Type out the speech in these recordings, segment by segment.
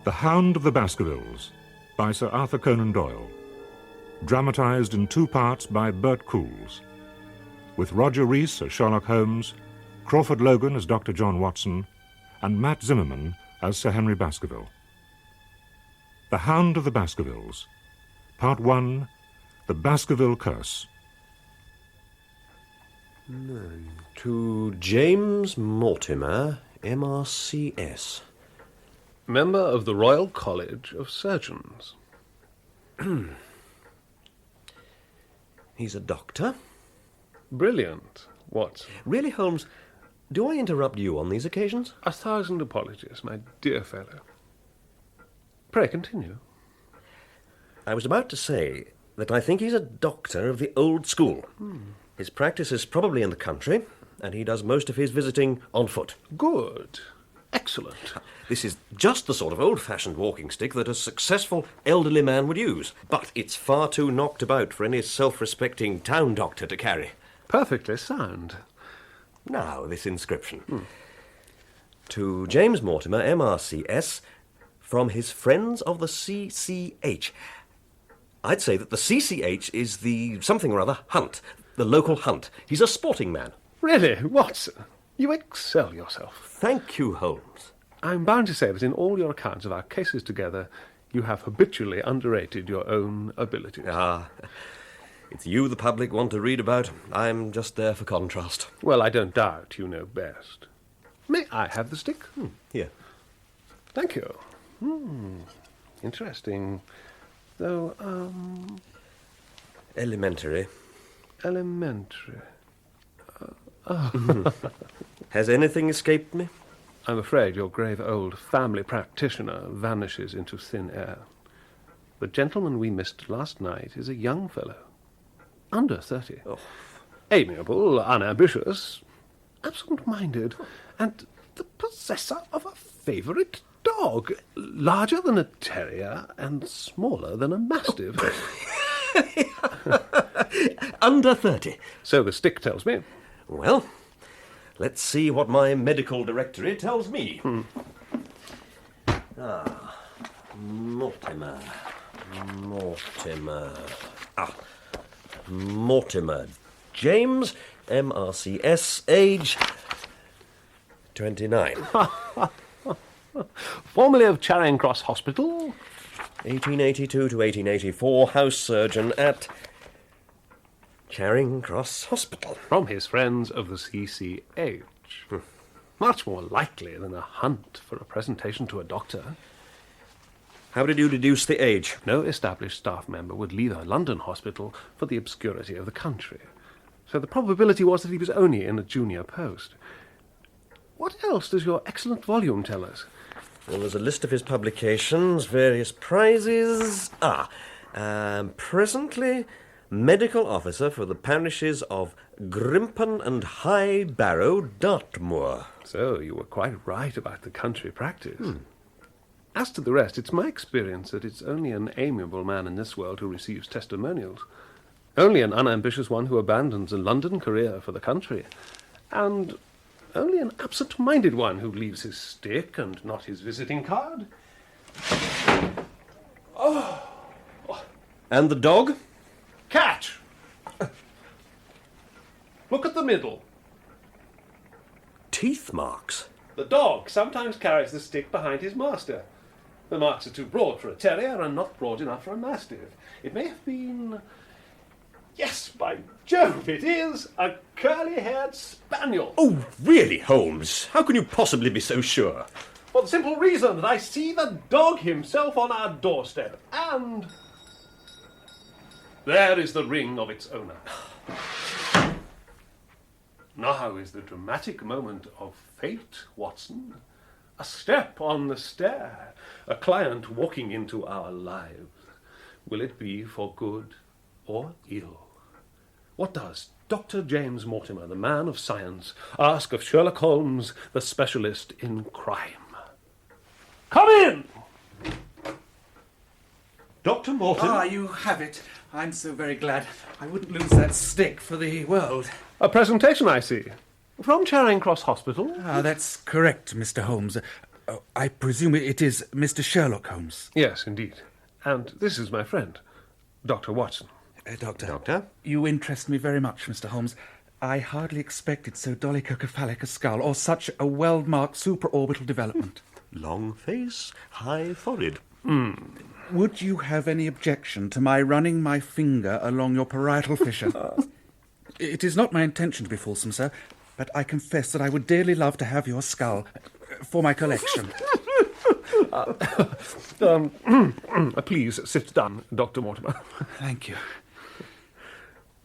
The Hound of the Baskervilles by Sir Arthur Conan Doyle. Dramatised in 2 parts by Bert Coules. With Roger Rees as Sherlock Holmes, Crawford Logan as Dr. John Watson, and Matt Zimmerman as Sir Henry Baskerville. The Hound of the Baskervilles. Part 1, The Baskerville Curse. To James Mortimer, MRCS. Member of the Royal College of Surgeons. He's a doctor. Brilliant, Watson. Really, Holmes, do I interrupt you on these occasions? 1,000 apologies, my dear fellow. Pray continue. I was about to say that I think he's a doctor of the old school. His practice is probably in the country, and he does most of his visiting on foot. Good. Excellent. This is just the sort of old-fashioned walking stick that a successful elderly man would use, but it's far too knocked about for any self-respecting town doctor to carry. Perfectly sound. Now, this inscription. To James Mortimer, MRCS, from his friends of the CCH. I'd say that the CCH is the something or other hunt, the local hunt. He's a sporting man. Really, Watson, you excel yourself. Thank you, Holmes. I'm bound to say that in all your accounts of our cases together, you have habitually underrated your own abilities. It's you the public want to read about. I'm just there for contrast. Well, I don't doubt you know best. May I have the stick? Here. Thank you. Interesting. Though, Elementary. elementary. Has anything escaped me? I'm afraid your grave old family practitioner vanishes into thin air. The gentleman we missed last night is a young fellow, under 30. Amiable, unambitious, absent-minded, and the possessor of a favourite dog, larger than a terrier and smaller than a mastiff. Under 30. So the stick tells me. Well, let's see what my medical directory tells me. Mortimer. Mortimer. James, MRCS, age 29. Formerly of Charing Cross Hospital. 1882 to 1884, house surgeon at Charing Cross Hospital. From his friends of the CCH. Much more likely than a hunt for a presentation to a doctor. How did you deduce the age? No established staff member would leave a London hospital for the obscurity of the country. So the probability was that he was only in a junior post. What else does your excellent volume tell us? Well, there's a list of his publications, various prizes. Presently medical officer for the parishes of Grimpen and High Barrow, Dartmoor. So you were quite right about the country practice. As to the rest, it's my experience that it's only an amiable man in this world who receives testimonials. Only an unambitious one who abandons a London career for the country. And only an absent-minded one who leaves his stick and not his visiting card. And the dog? Catch! Look at the middle. Teeth marks. The dog sometimes carries the stick behind his master. The marks are too broad for a terrier and not broad enough for a mastiff. It may have been... Yes, by Jove, it is a curly-haired spaniel. Oh, really, Holmes? How can you possibly be so sure? For the simple reason that I see the dog himself on our doorstep, and there is the ring of its owner. Now is the dramatic moment of fate, Watson. A step on the stair, a client walking into our lives. Will it be for good or ill? What does Dr. James Mortimer, the man of science, ask of Sherlock Holmes, the specialist in crime? Come in! Dr. Mortimer? You have it. I'm so very glad. I wouldn't lose that stick for the world. A presentation, I see. From Charing Cross Hospital? That's correct, Mr. Holmes. Oh, I presume it is Mr. Sherlock Holmes. Yes, indeed. And this is my friend, Dr. Watson. Doctor? You interest me very much, Mr. Holmes. I hardly expected so dolichocephalic a skull, or such a well-marked supraorbital development. Long face, high forehead. Would you have any objection to my running my finger along your parietal fissure? It is not my intention to be fulsome, sir, but I confess that I would dearly love to have your skull for my collection. Please sit down, Dr. Mortimer. Thank you.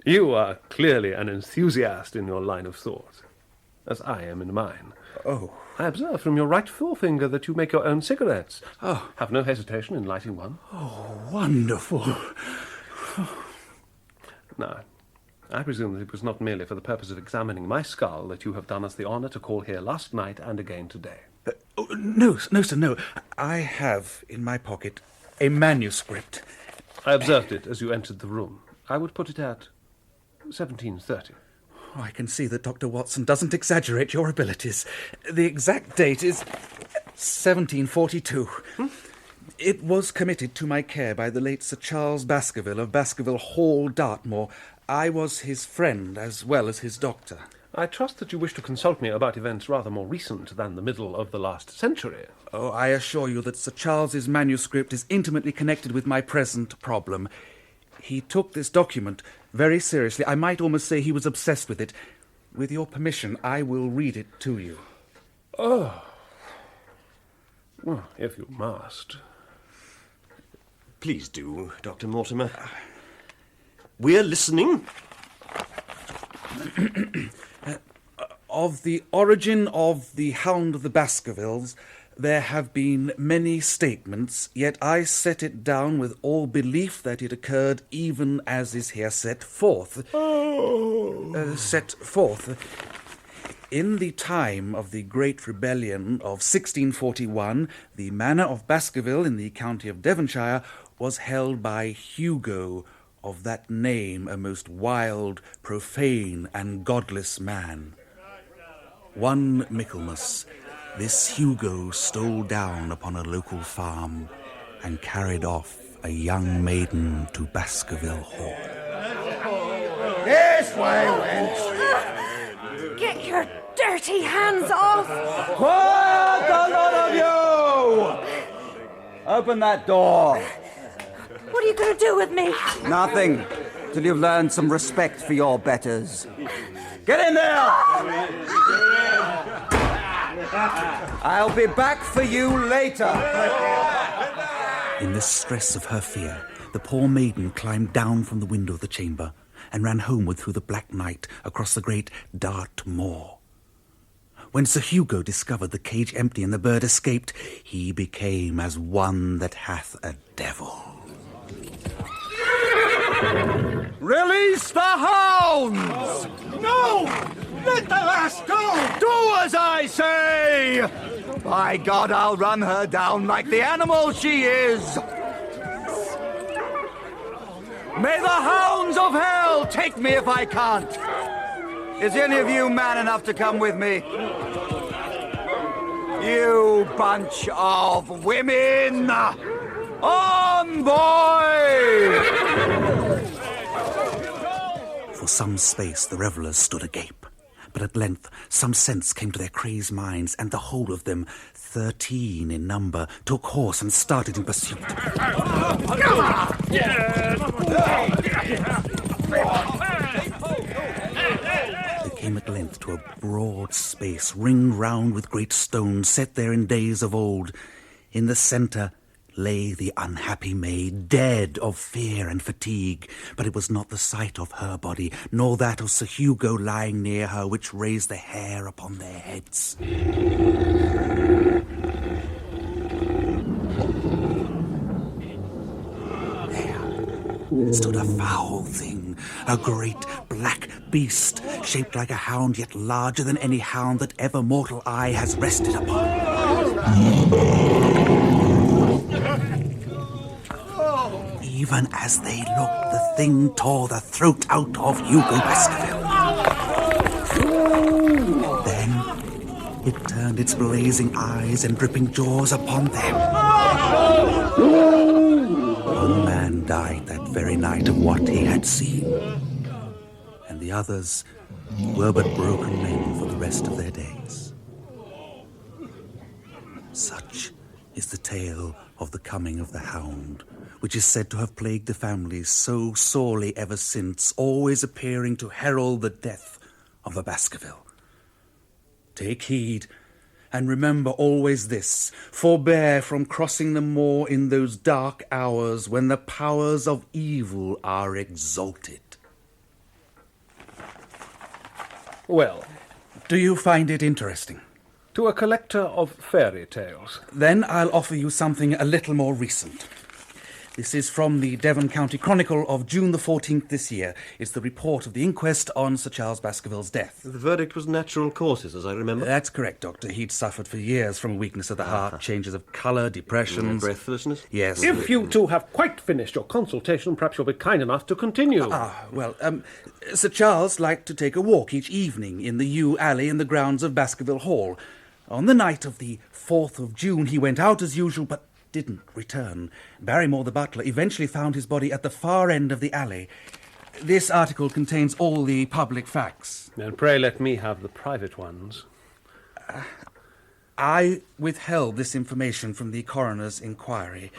You are clearly an enthusiast in your line of thought, as I am in mine. Oh. I observe from your right forefinger that you make your own cigarettes. Oh. Have no hesitation in lighting one. Oh, wonderful. Now, I presume that it was not merely for the purpose of examining my skull that you have done us the honour to call here last night and again today. No, sir, no. I have in my pocket a manuscript. I observed it as you entered the room. I would put it at 1730. Oh, I can see that Dr. Watson doesn't exaggerate your abilities. The exact date is 1742. It was committed to my care by the late Sir Charles Baskerville of Baskerville Hall, Dartmoor. I was his friend as well as his doctor. I trust that you wish to consult me about events rather more recent than the middle of the last century. Oh, I assure you that Sir Charles's manuscript is intimately connected with my present problem. He took this document very seriously. I might almost say he was obsessed with it. With your permission, I will read it to you. Oh. Well, if you must. Please do, Dr. Mortimer. We're listening. Of the origin of the Hound of the Baskervilles, there have been many statements, yet I set it down with all belief that it occurred even as is here set forth. In the time of the Great Rebellion of 1641, the manor of Baskerville in the county of Devonshire was held by Hugo, of that name a most wild, profane, and godless man. One Michaelmas, this Hugo stole down upon a local farm and carried off a young maiden to Baskerville Hall. This way, wench! Get your dirty hands off! Quiet, the lot of you! Open that door. What are you going to do with me? Nothing, till you've learned some respect for your betters. Get in there! I'll be back for you later. In the stress of her fear, the poor maiden climbed down from the window of the chamber and ran homeward through the black night across the great Dart moor. When Sir Hugo discovered the cage empty and the bird escaped, he became as one that hath a devil. Release the hounds! No! Let the lass go! Do as I say! By God, I'll run her down like the animal she is! May the hounds of hell take me if I can't! Is any of you man enough to come with me? You bunch of women! On, boy! For some space the revellers stood agape, but at length some sense came to their crazed minds, and the whole of them, 13 in number, took horse and started in pursuit. They came at length to a broad space, ringed round with great stones, set there in days of old. In the centre lay the unhappy maid, dead of fear and fatigue, but it was not the sight of her body, nor that of Sir Hugo lying near her, which raised the hair upon their heads. There stood a foul thing, a great black beast, shaped like a hound, yet larger than any hound that ever mortal eye has rested upon. Even as they looked, the thing tore the throat out of Hugo Baskerville. Then, it turned its blazing eyes and dripping jaws upon them. One man died that very night of what he had seen, and the others were but broken men for the rest of their days. Such is the tale of the coming of the Hound, which is said to have plagued the families so sorely ever since, always appearing to herald the death of a Baskerville. Take heed, and remember always this: forbear from crossing the moor in those dark hours when the powers of evil are exalted. Well, Do you find it interesting? to a collector of fairy tales. Then I'll offer you something a little more recent. This is from the Devon County Chronicle of June the 14th this year. It's the report of the inquest on Sir Charles Baskerville's death. The verdict was natural causes, as I remember. That's correct, Doctor. He'd suffered for years from weakness of the heart, changes of colour, depressions. Breathlessness? Yes. If you two have quite finished your consultation, perhaps you'll be kind enough to continue. Sir Charles liked to take a walk each evening in the yew alley in the grounds of Baskerville Hall. On the night of the 4th of June, he went out as usual, but didn't return. Barrymore, the butler, eventually found his body at the far end of the alley. This article contains all the public facts. And pray let me have the private ones. I withheld this information from the coroner's inquiry.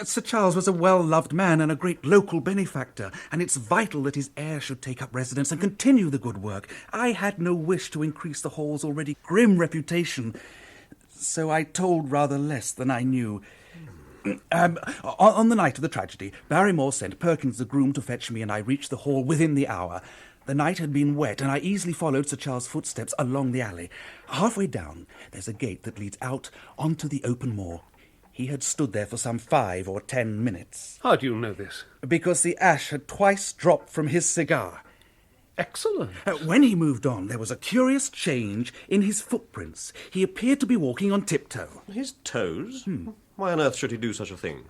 Sir Charles was a well-loved man and a great local benefactor, and it's vital that his heir should take up residence and continue the good work. I had no wish to increase the Hall's already grim reputation, so I told rather less than I knew. On the night of the tragedy, Barrymore sent Perkins the groom to fetch me, and I reached the Hall within the hour. The night had been wet, and I easily followed Sir Charles' footsteps along the alley. Halfway down, there's a gate that leads out onto the open moor. He had stood there for some 5 or 10 minutes. How do you know this? Because the ash had twice dropped from his cigar. Excellent. When he moved on, there was a curious change in his footprints. He appeared to be walking on tiptoe. His toes? Why on earth should he do such a thing?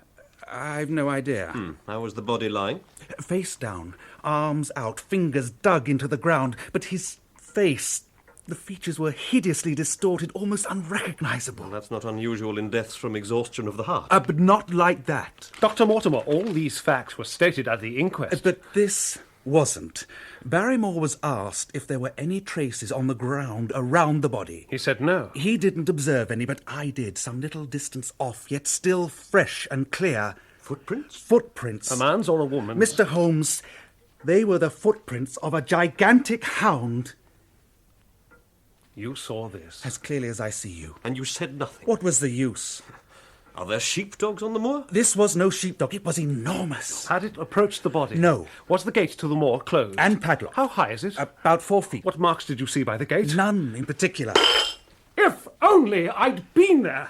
I've no idea. How was the body lying? Face down, arms out, fingers dug into the ground, but his face, the features were hideously distorted, almost unrecognizable. Well, that's not unusual in deaths from exhaustion of the heart. But not like that. Dr. Mortimer, all these facts were stated at the inquest. But this wasn't. Barrymore was asked if there were any traces on the ground around the body. He said no. He didn't observe any, but I did, some little distance off, yet still fresh and clear. Footprints? Footprints. A man's or a woman's? Mr. Holmes, they were the footprints of a gigantic hound. You saw this. As clearly as I see you. And you said nothing? What was the use? Are there sheepdogs on the moor? This was no sheepdog. It was enormous. Had it approached the body? No. Was the gate to the moor closed? And padlocked. How high is it? About 4 feet. What marks did you see by the gate? None in particular. If only I'd been there!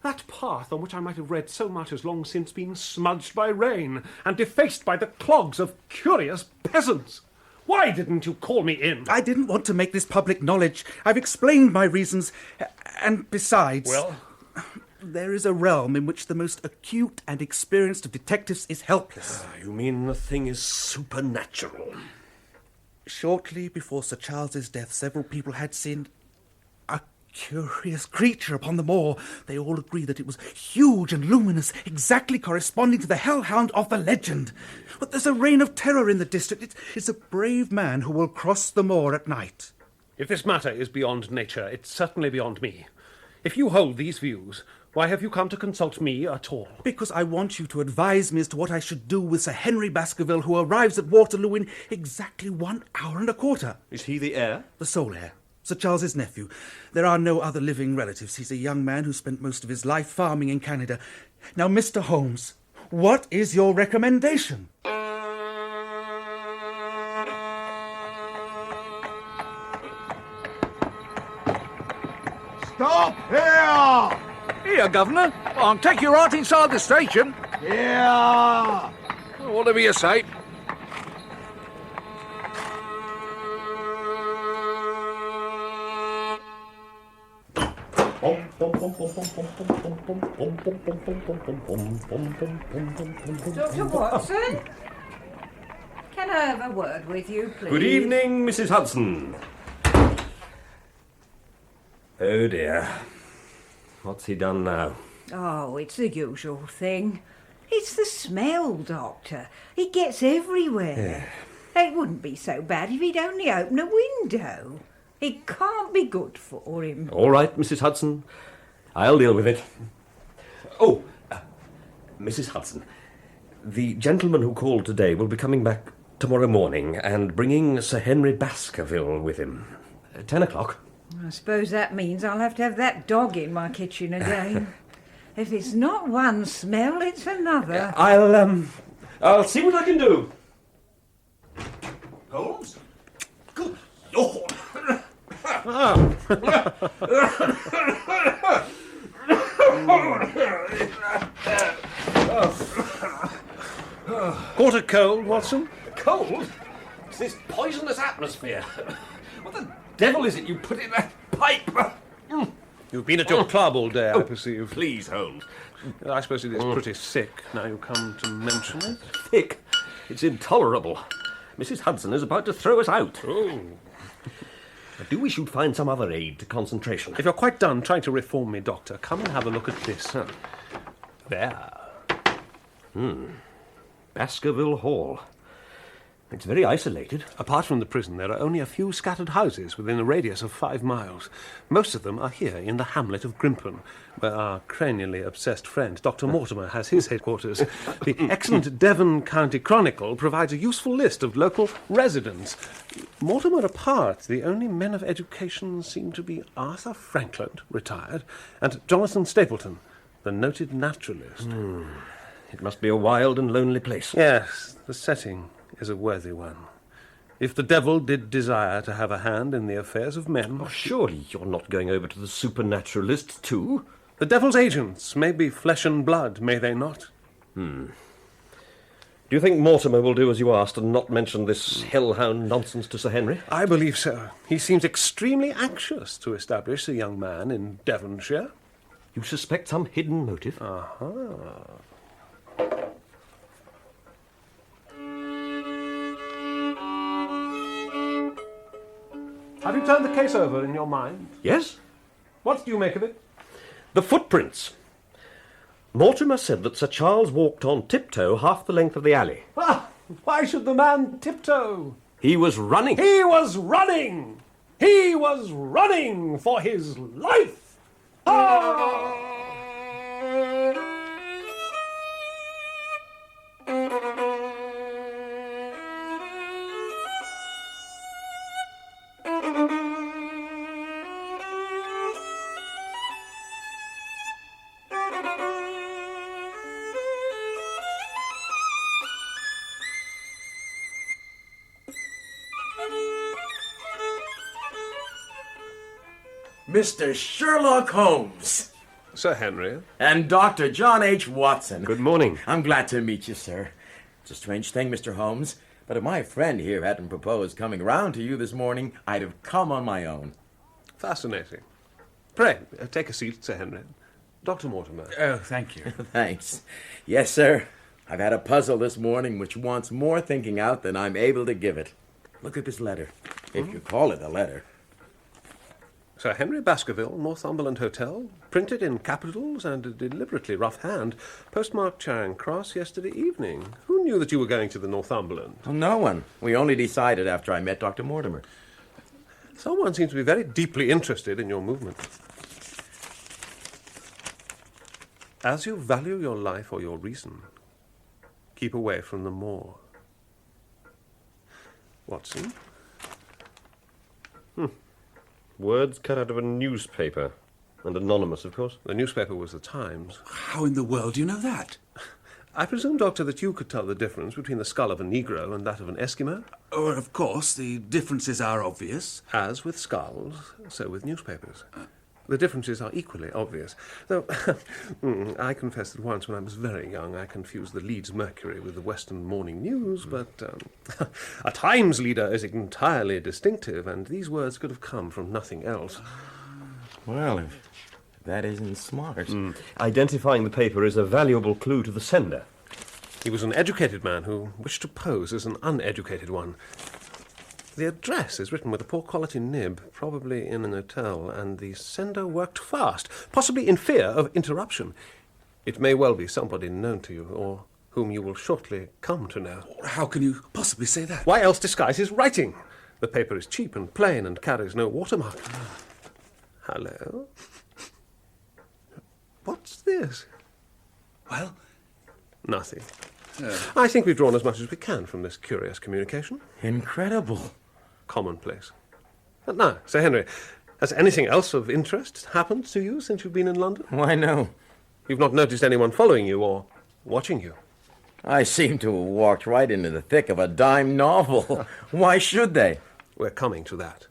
That path on which I might have read so much has long since been smudged by rain and defaced by the clogs of curious peasants. Why didn't you call me in? I didn't want to make this public knowledge. I've explained my reasons. And besides... Well? There is a realm in which the most acute and experienced of detectives is helpless. You mean the thing is supernatural? Shortly before Sir Charles's death, several people had seen a curious creature upon the moor. They all agree that it was huge and luminous, exactly corresponding to the hellhound of the legend. But there's a reign of terror in the district. It's a brave man who will cross the moor at night. If this matter is beyond nature, it's certainly beyond me. If you hold these views, why have you come to consult me at all? Because I want you to advise me as to what I should do with Sir Henry Baskerville, who arrives at Waterloo in exactly 1 hour and a quarter. Is he the heir? The sole heir. Sir Charles's nephew. There are no other living relatives. He's a young man who spent most of his life farming in Canada. Now, Mr. Holmes, what is your recommendation? Stop here! Here, Governor. I'll take you right inside the station. Here! Whatever you say. Dr. Watson? Can I have a word with you, please? Good evening, Mrs. Hudson. Oh, dear. What's he done now? Oh, it's the usual thing. It's the smell, Doctor. It gets everywhere. It wouldn't be so bad if he'd only open a window. It can't be good for him. All right, Mrs. Hudson. I'll deal with it. Oh, Mrs. Hudson, the gentleman who called today will be coming back tomorrow morning and bringing Sir Henry Baskerville with him. 10 o'clock. I suppose that means I'll have to have that dog in my kitchen again. If it's not one smell, it's another. I'll see what I can do. Holmes? Good Lord! Caught a cold, Watson? Cold? It's this poisonous atmosphere. What the devil is it you put in that pipe? You've been at your club all day, I perceive. Please, Holmes. I suppose it is pretty sick, now you come to mention it. Thick. It's intolerable. Mrs. Hudson is about to throw us out. Oh. I do wish you'd find some other aid to concentration. If you're quite done trying to reform me, Doctor, come and have a look at this. There. Baskerville Hall. It's very isolated. Apart from the prison, there are only a few scattered houses within a radius of 5 miles. Most of them are here in the hamlet of Grimpen, where our cranially obsessed friend, Dr. Mortimer, has his headquarters. The excellent Devon County Chronicle provides a useful list of local residents. Mortimer apart, the only men of education seem to be Arthur Frankland, retired, and Jonathan Stapleton, the noted naturalist. It must be a wild and lonely place. Yes, the setting is a worthy one. If the devil did desire to have a hand in the affairs of men... Oh, surely you're not going over to the supernaturalist, too? The devil's agents may be flesh and blood, may they not? Do you think Mortimer will do as you asked and not mention this hellhound nonsense to Sir Henry? I believe so. He seems extremely anxious to establish a young man in Devonshire. You suspect some hidden motive? Have you turned the case over in your mind? Yes. What do you make of it? The footprints. Mortimer said that Sir Charles walked on tiptoe half the length of the alley. Ah, why should the man tiptoe? He was running. He was running! He was running for his life! Ah! Mr. Sherlock Holmes. Sir Henry. And Dr. John H. Watson. Good morning. I'm glad to meet you, sir. It's a strange thing, Mr. Holmes, but if my friend here hadn't proposed coming round to you this morning, I'd have come on my own. Fascinating. Pray, take a seat, Sir Henry. Dr. Mortimer. Oh, thank you. Thanks. Yes, sir. I've had a puzzle this morning which wants more thinking out than I'm able to give it. Look at this letter, if you call it a letter. Sir Henry Baskerville, Northumberland Hotel, printed in capitals and a deliberately rough hand, postmarked Charing Cross yesterday evening. Who knew that you were going to the Northumberland? Well, no one. We only decided after I met Dr. Mortimer. Someone seems to be very deeply interested in your movement. As you value your life or your reason, keep away from the moor. Watson? Words cut out of a newspaper. And anonymous, of course. The newspaper was the Times. How in the world do you know that? I presume, Doctor, that you could tell the difference between the skull of a Negro and that of an Eskimo? Oh, of course, the differences are obvious. As with skulls, so with newspapers. The differences are equally obvious. Though, I confess that once when I was very young, I confused the Leeds Mercury with the Western Morning News, but a Times leader is entirely distinctive, and these words could have come from nothing else. Well, if that isn't smart. Identifying the paper is a valuable clue to the sender. He was an educated man who wished to pose as an uneducated one. The address is written with a poor-quality nib, probably in an hotel, and the sender worked fast, possibly in fear of interruption. It may well be somebody known to you, or whom you will shortly come to know. How can you possibly say that? Why else disguise his writing? The paper is cheap and plain and carries no watermark. Hello? What's this? Well? Nothing. I think we've drawn as much as we can from this curious communication. Incredible. Commonplace. But now, Sir Henry, has anything else of interest happened to you since you've been in London? Why, no. You've not noticed anyone following you or watching you? I seem to have walked right into the thick of a dime novel. Why should they? We're coming to that.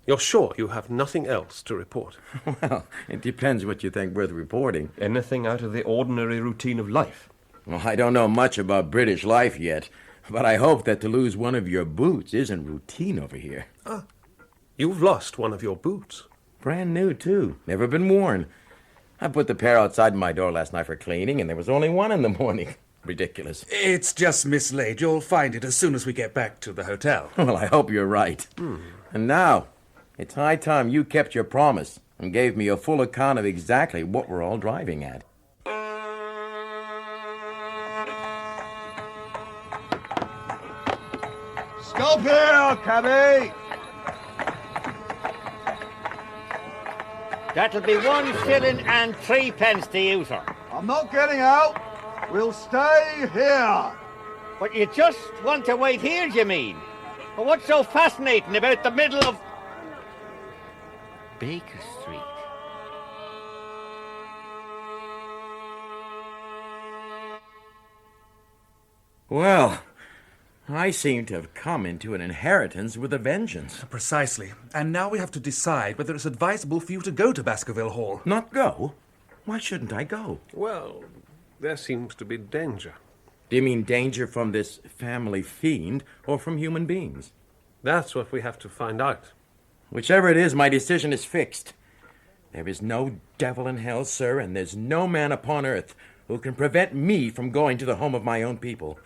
You're sure you have nothing else to report? Well, it depends what you think worth reporting. Anything out of the ordinary routine of life? Well, I don't know much about British life yet, but I hope that to lose one of your boots isn't routine over here. Ah, you've lost one of your boots. Brand new, too. Never been worn. I put the pair outside my door last night for cleaning, and there was only one in the morning. Ridiculous. It's just mislaid. You'll find it as soon as we get back to the hotel. Well, I hope you're right. And now, it's high time you kept your promise and gave me a full account of exactly what we're all driving at. Stop here, cabby! That'll be 1 shilling and 3 pence to you, sir. I'm not getting out. We'll stay here. But you just want to wait here, you mean? But what's so fascinating about the middle of Baker Street? Well, I seem to have come into an inheritance with a vengeance. Precisely. And now we have to decide whether it's advisable for you to go to Baskerville Hall. Not go? Why shouldn't I go? Well, there seems to be danger. Do you mean danger from this family fiend or from human beings? That's what we have to find out. Whichever it is, my decision is fixed. There is no devil in hell, sir, and there's no man upon earth who can prevent me from going to the home of my own people.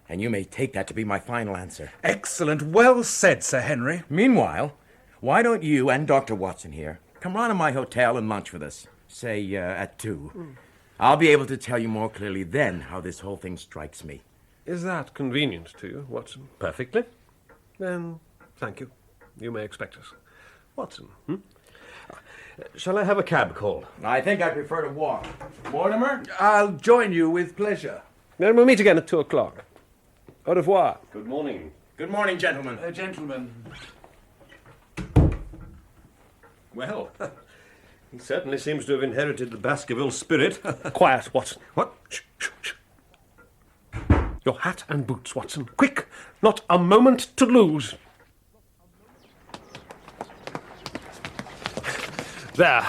And you may take that to be my final answer. Excellent. Well said, Sir Henry. Meanwhile, why don't you and Dr. Watson here come round to my hotel and lunch with us, say at 2. I'll be able to tell you more clearly then how this whole thing strikes me. Is that convenient to you, Watson? Perfectly. Then, thank you. You may expect us. Watson, Shall I have a cab called? I think I prefer to walk. Mortimer? I'll join you with pleasure. Then we'll meet again at 2 o'clock. Au revoir. Good morning. Good morning, gentlemen. Gentlemen. Well, he certainly seems to have inherited the Baskerville spirit. Quiet, Watson. What? Shh, shh, shh. Your hat and boots, Watson. Quick! Not a moment to lose. There.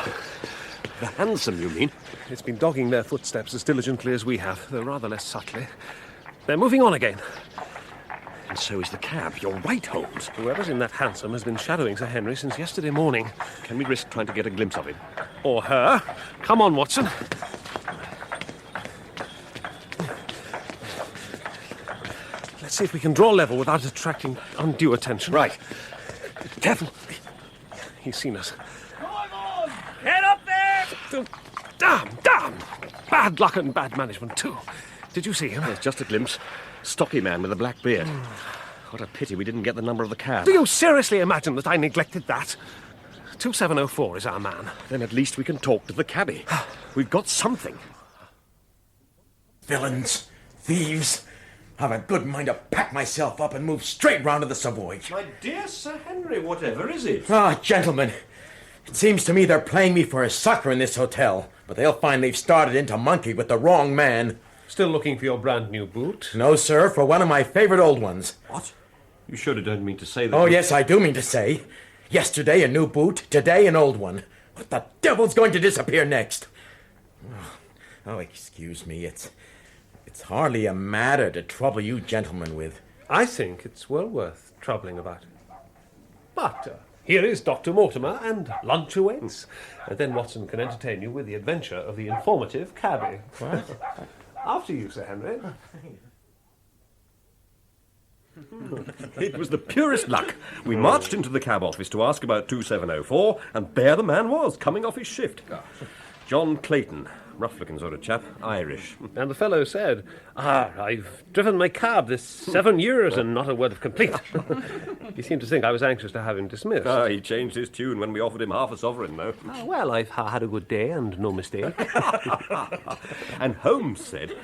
The hansom, you mean? It's been dogging their footsteps as diligently as we have, though rather less subtly. They're moving on again. And so is the cab. You're right, Holmes. Whoever's in that hansom has been shadowing Sir Henry since yesterday morning. Can we risk trying to get a glimpse of him? Or her. Come on, Watson. Let's see if we can draw level without attracting undue attention. Right. Careful. He's seen us. Get up there! Damn! Bad luck and bad management, too. Did you see him? There's just a glimpse. Stocky man with a black beard. What a pity we didn't get the number of the cab. Do you seriously imagine that I neglected that? 2704 is our man. Then at least we can talk to the cabbie. We've got something. Villains, thieves. I've a good mind to pack myself up and move straight round to the Savoy. My dear Sir Henry, whatever is it? Ah, gentlemen, it seems to me they're playing me for a sucker in this hotel, but they'll find they've started in to monkey with the wrong man. Still looking for your brand new boot? No, sir, for one of my favorite old ones. What? You surely don't mean to say that... Oh, yes, I do mean to say. Yesterday, a new boot. Today, an old one. What the devil's going to disappear next? Oh, excuse me. It's hardly a matter to trouble you gentlemen with. I think it's well worth troubling about. But here is Dr. Mortimer, and lunch awaits. And then Watson can entertain you with the adventure of the informative cabbie. What? After you, Sir Henry. It was the purest luck. We marched into the cab office to ask about 2704, and there the man was, coming off his shift. John Clayton. Rough-looking sort of chap, Irish. And the fellow said, I've driven my cab this 7 years and not a word of complaint. He seemed to think I was anxious to have him dismissed. He changed his tune when we offered him half a sovereign, though. Well, I've had a good day and no mistake. And Holmes said,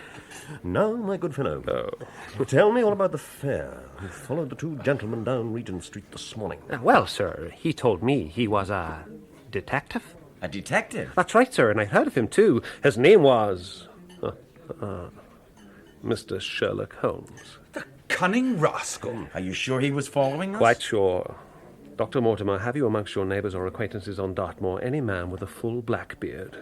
"Now, my good fellow, tell me all about the fare. You followed the two gentlemen down Regent Street this morning." Well, sir, he told me he was a detective. A detective? That's right, sir, and I'd heard of him, too. His name was... Mr. Sherlock Holmes. The cunning rascal. Are you sure he was following us? Quite sure. Dr. Mortimer, have you amongst your neighbours or acquaintances on Dartmoor any man with a full black beard?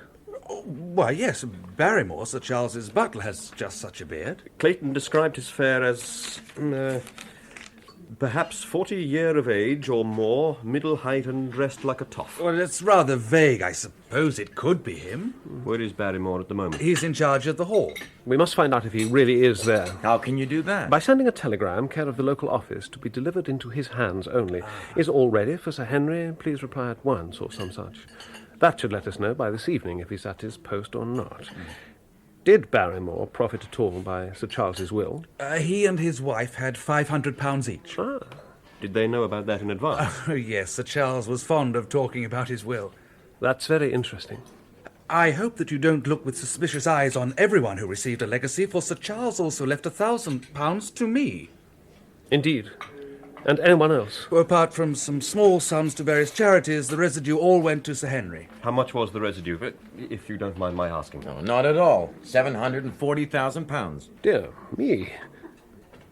Why, yes, Barrymore, Sir Charles's butler, has just such a beard. Clayton described his fare as... perhaps 40 year of age or more, middle height and dressed like a toff. Well, it's rather vague. I suppose it could be him. Where is Barrymore at the moment? He's in charge of the hall. We must find out if he really is there. How can you do that? By sending a telegram, care of the local office, to be delivered into his hands only. Is all ready for Sir Henry? Please reply at once, or some such. That should let us know by this evening if he's at his post or not. Did Barrymore profit at all by Sir Charles's will? He and his wife had £500 each. Did they know about that in advance? Oh, yes, Sir Charles was fond of talking about his will. That's very interesting. I hope that you don't look with suspicious eyes on everyone who received a legacy, for Sir Charles also left £1,000 to me. Indeed. And anyone else? Well, apart from some small sums to various charities, the residue all went to Sir Henry. How much was the residue, if you don't mind my asking? No, not at all. £740,000. Dear me.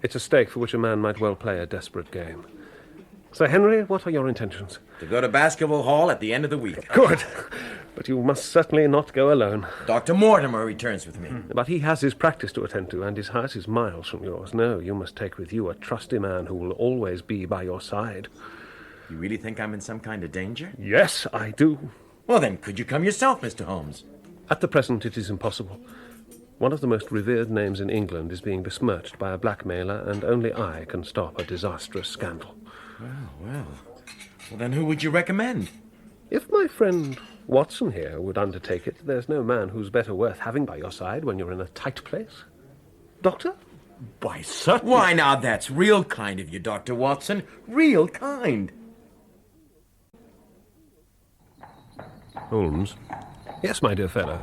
It's a stake for which a man might well play a desperate game. Sir Henry, what are your intentions? To go to Baskerville Hall at the end of the week. Good. But you must certainly not go alone. Dr. Mortimer returns with me. But he has his practice to attend to, and his house is miles from yours. No, you must take with you a trusty man who will always be by your side. You really think I'm in some kind of danger? Yes, I do. Well, then, could you come yourself, Mr. Holmes? At the present, it is impossible. One of the most revered names in England is being besmirched by a blackmailer, and only I can stop a disastrous scandal. Well, then who would you recommend? If my friend Watson here would undertake it, there's no man who's better worth having by your side when you're in a tight place. Doctor? Why, certainly. Why, now, that's real kind of you, Dr. Watson. Real kind. Holmes, Yes, my dear fellow.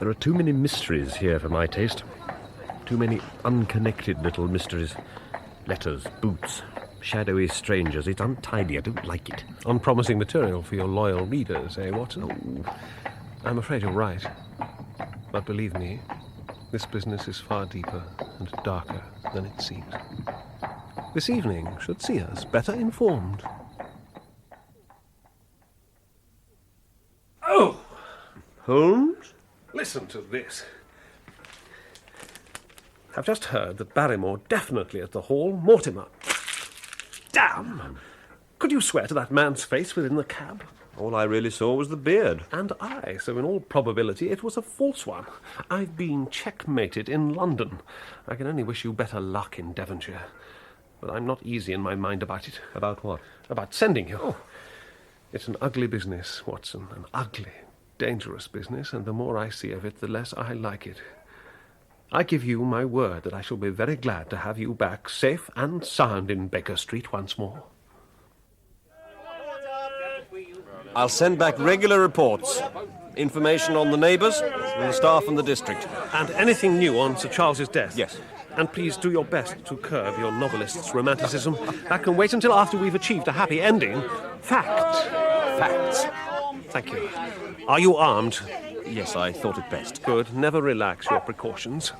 there are too many mysteries here for my taste. Too many unconnected little mysteries. Letters, boots, shadowy strangers. It's untidy. I don't like it. Unpromising material for your loyal readers, eh, Watson? I'm afraid you're right. But believe me, this business is far deeper and darker than it seems. This evening should see us better informed. Oh! Holmes? Listen to this. I've just heard that Barrymore definitely at the Hall. Mortimer. Damn! Could you swear to that man's face within the cab? All I really saw was the beard. And I, so in all probability it was a false one. I've been checkmated in London. I can only wish you better luck in Devonshire. But I'm not easy in my mind about it. About what? About sending you. It's an ugly business, Watson. An ugly, dangerous business, and the more I see of it, the less I like it. I give you my word that I shall be very glad to have you back safe and sound in Baker Street once more. I'll send back regular reports. Information on the neighbours and the staff and the district. And anything new on Sir Charles's death? Yes. And please do your best to curb your novelist's romanticism. That can wait until after we've achieved a happy ending. Facts. Thank you. Are you armed? Yes, I thought it best. Good. Never relax your precautions.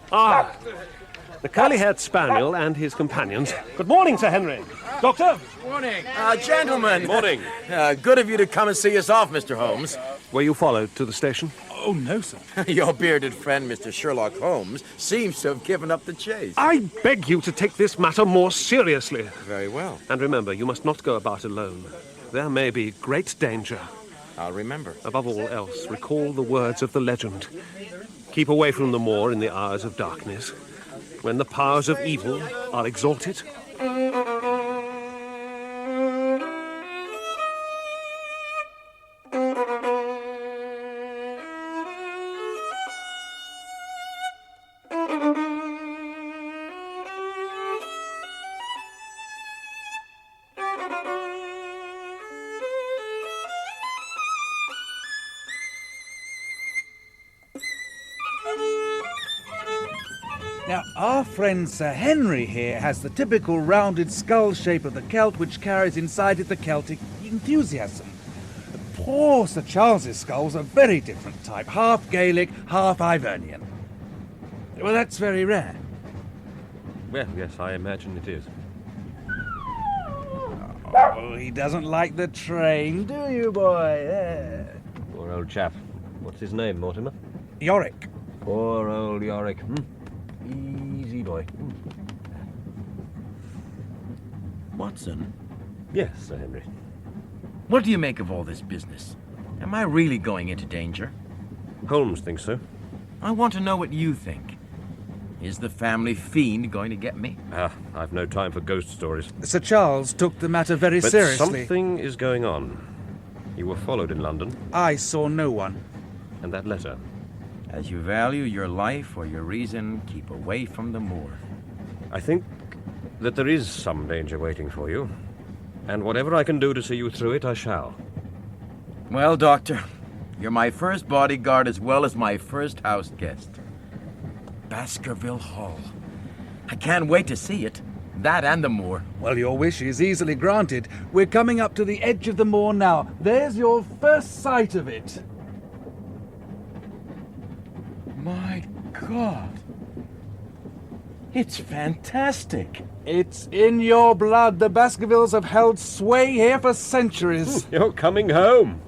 The curly-haired spaniel and his companions. Good morning, Sir Henry. Doctor? Morning. Gentlemen. Morning. Good of you to come and see us off, Mr. Holmes. Were you followed to the station? Oh, no, sir. Your bearded friend, Mr. Sherlock Holmes, seems to have given up the chase. I beg you to take this matter more seriously. Very well. And remember, you must not go about alone. There may be great danger. I'll remember. Above all else, recall the words of the legend. Keep away from the moor in the hours of darkness. when the powers of evil are exalted. Now, our friend Sir Henry here has the typical rounded skull shape of the Celt, which carries inside it the Celtic enthusiasm. Poor Sir Charles's skull's a very different type, half Gaelic, half Ivernian. Well, that's very rare. Well, yes, I imagine it is. Oh, he doesn't like the train, do you, boy? Poor old chap. What's his name, Mortimer? Yorick. Poor old Yorick. Easy boy. Watson, Yes, Sir Henry. what do you make of all this business? Am I really going into danger? Holmes thinks so. I want to know what you think. Is the family fiend going to get me? I've no time for ghost stories. Sir Charles took the matter very But seriously. something is going on. You were followed in London, I saw no one. and that letter. As you value your life or your reason, keep away from the moor. I think that there is some danger waiting for you, and whatever I can do to see you through it, I shall. Well, Doctor, you're my first bodyguard as well as my first house guest. Baskerville Hall. I can't wait to see it. That and the moor. Well, your wish is easily granted. We're coming up to the edge of the moor now. There's your first sight of it. My God. It's fantastic. It's in your blood. The Baskervilles have held sway here for centuries. You're coming home.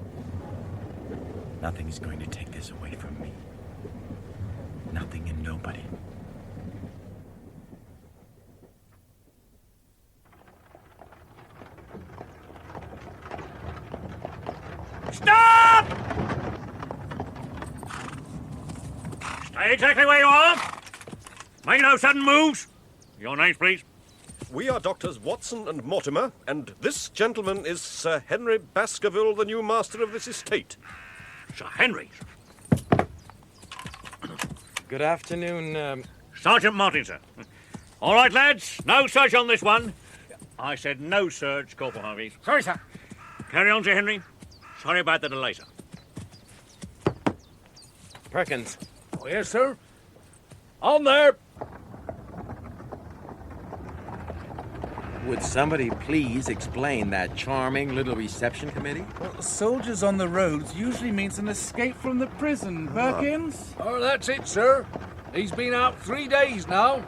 Nothing's going to take this away from me. Nothing and nobody. Stop! Stay exactly where you are. Make no sudden moves. Your names, please. We are Doctors Watson and Mortimer, and this gentleman is Sir Henry Baskerville, the new master of this estate. Sir Henry. Good afternoon, Sergeant Martin, sir. All right, lads. No search on this one. I said no search, Corporal Harvey. Sorry, sir. Carry on, Sir Henry. Sorry about the delay, sir. Perkins. Oh, yes, sir. On there. Would somebody please explain that charming little reception committee? Well, soldiers on the roads usually means an escape from the prison. Perkins? Oh, that's it, sir. He's been out 3 days now.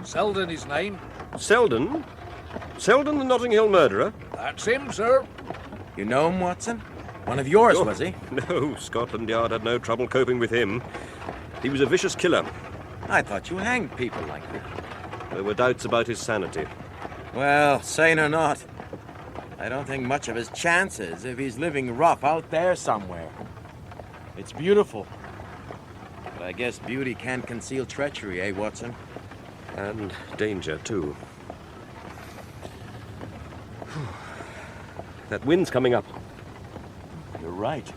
Selden, his name. Selden? Selden, the Notting Hill murderer? That's him, sir. You know him, Watson? One of yours, Oh, was he? No, Scotland Yard had no trouble coping with him. He was a vicious killer. I thought you hanged people like that. There were doubts about his sanity. Well, sane or not, I don't think much of his chances if he's living rough out there somewhere. It's beautiful. But I guess beauty can't conceal treachery, eh, Watson? And danger, too. That wind's coming up. You're right.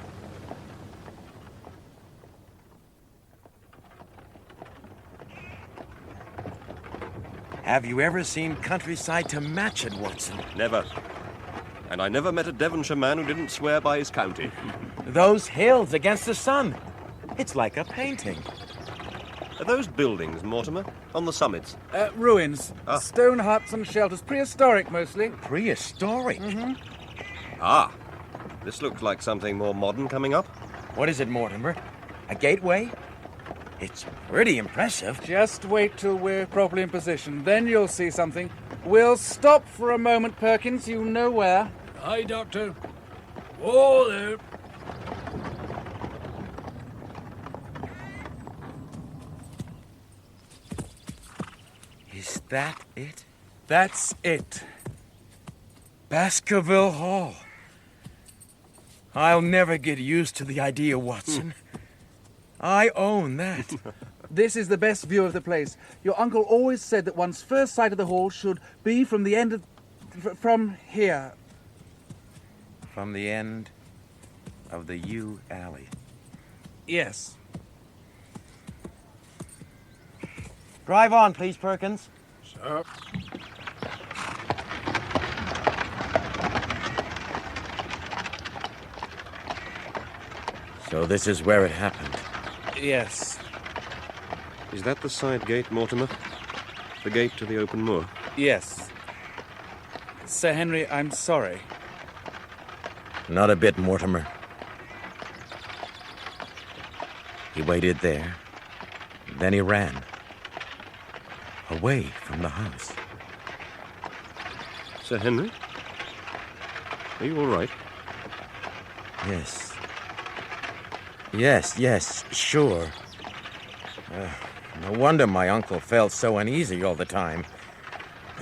Have you ever seen countryside to match it, Watson? Never. And I never met a Devonshire man who didn't swear by his county. Those hills against the sun. It's like a painting. Are those buildings, Mortimer, on the summits? Ruins. Stone huts and shelters. Prehistoric, mostly. Prehistoric. Ah, this looks like something more modern coming up. What is it, Mortimer? A gateway? It's pretty impressive. Just wait till we're properly in position. Then you'll see something. We'll stop for a moment, Perkins. You know where. Aye, Doctor. Whoa there. Is that it? That's it. Baskerville Hall. I'll never get used to the idea, Watson. I own that. This is the best view of the place. Your uncle always said that one's first sight of the hall should be from the end of... from here. From the end of the yew alley. Yes. Drive on, please, Perkins. Sir. So this is where it happened. Yes. Is that the side gate, Mortimer? The gate to the open moor? Yes. Sir Henry, I'm sorry. Not a bit, Mortimer. He waited there. Then he ran. Away from the house. Sir Henry? Are you all right? Yes. Yes, sure. No wonder my uncle felt so uneasy all the time.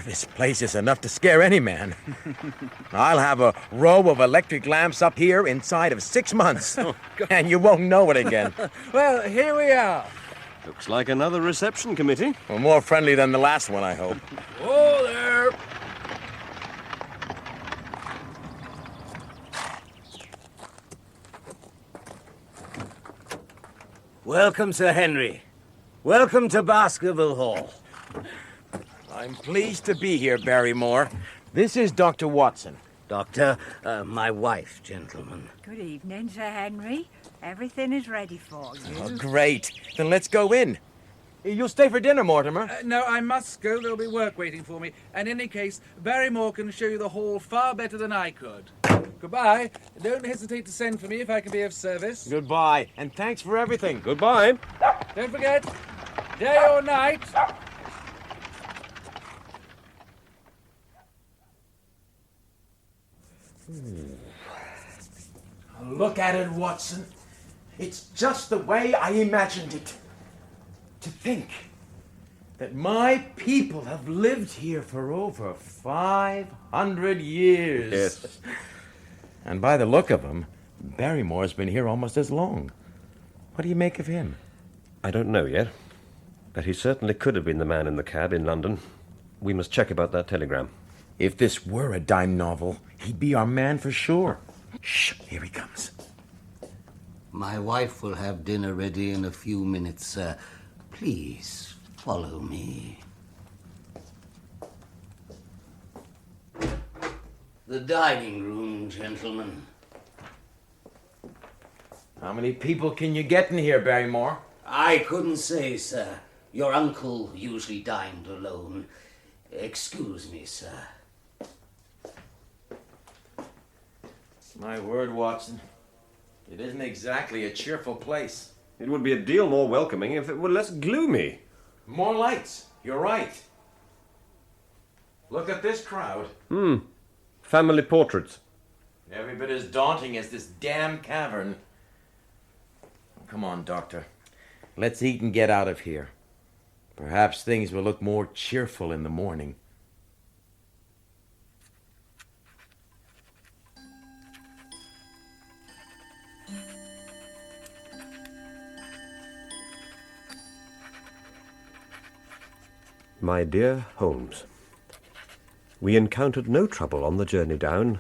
This place is enough to scare any man. I'll have a row of electric lamps up here inside of 6 months, and you won't know it again. Well, here we are. Looks like another reception committee. Well, more friendly than the last one, I hope. Oh, there! Welcome, Sir Henry. Welcome to Baskerville Hall. I'm pleased to be here, Barrymore. This is Dr. Watson. Doctor, my wife, gentlemen. Good evening, Sir Henry. Everything is ready for you. Oh, great. Then let's go in. You'll stay for dinner, Mortimer? No, I must go. There'll be work waiting for me. And in any case, Barrymore can show you the hall far better than I could. Goodbye. Don't hesitate to send for me if I can be of service. Goodbye, and thanks for everything. Goodbye. Don't forget, day or night. Look at it, Watson. It's just the way I imagined it. To think that my people have lived here for over 500 years. Yes. And by the look of him, Barrymore's been here almost as long. What do you make of him? I don't know yet, but he certainly could have been the man in the cab in London. We must check about that telegram. If this were a dime novel, he'd be our man for sure. Shh, here he comes. My wife will have dinner ready in a few minutes, sir. Please, follow me. The dining room, gentlemen. How many people can you get in here, Barrymore? I couldn't say, sir. Your uncle usually dined alone. Excuse me, sir. My word, Watson. It isn't exactly a cheerful place. It would be a deal more welcoming if it were less gloomy. More lights. You're right. Look at this crowd. Family portraits. Every bit as daunting as this damn cavern. Come on, Doctor. Let's eat and get out of here. Perhaps things will look more cheerful in the morning. My dear Holmes, we encountered no trouble on the journey down,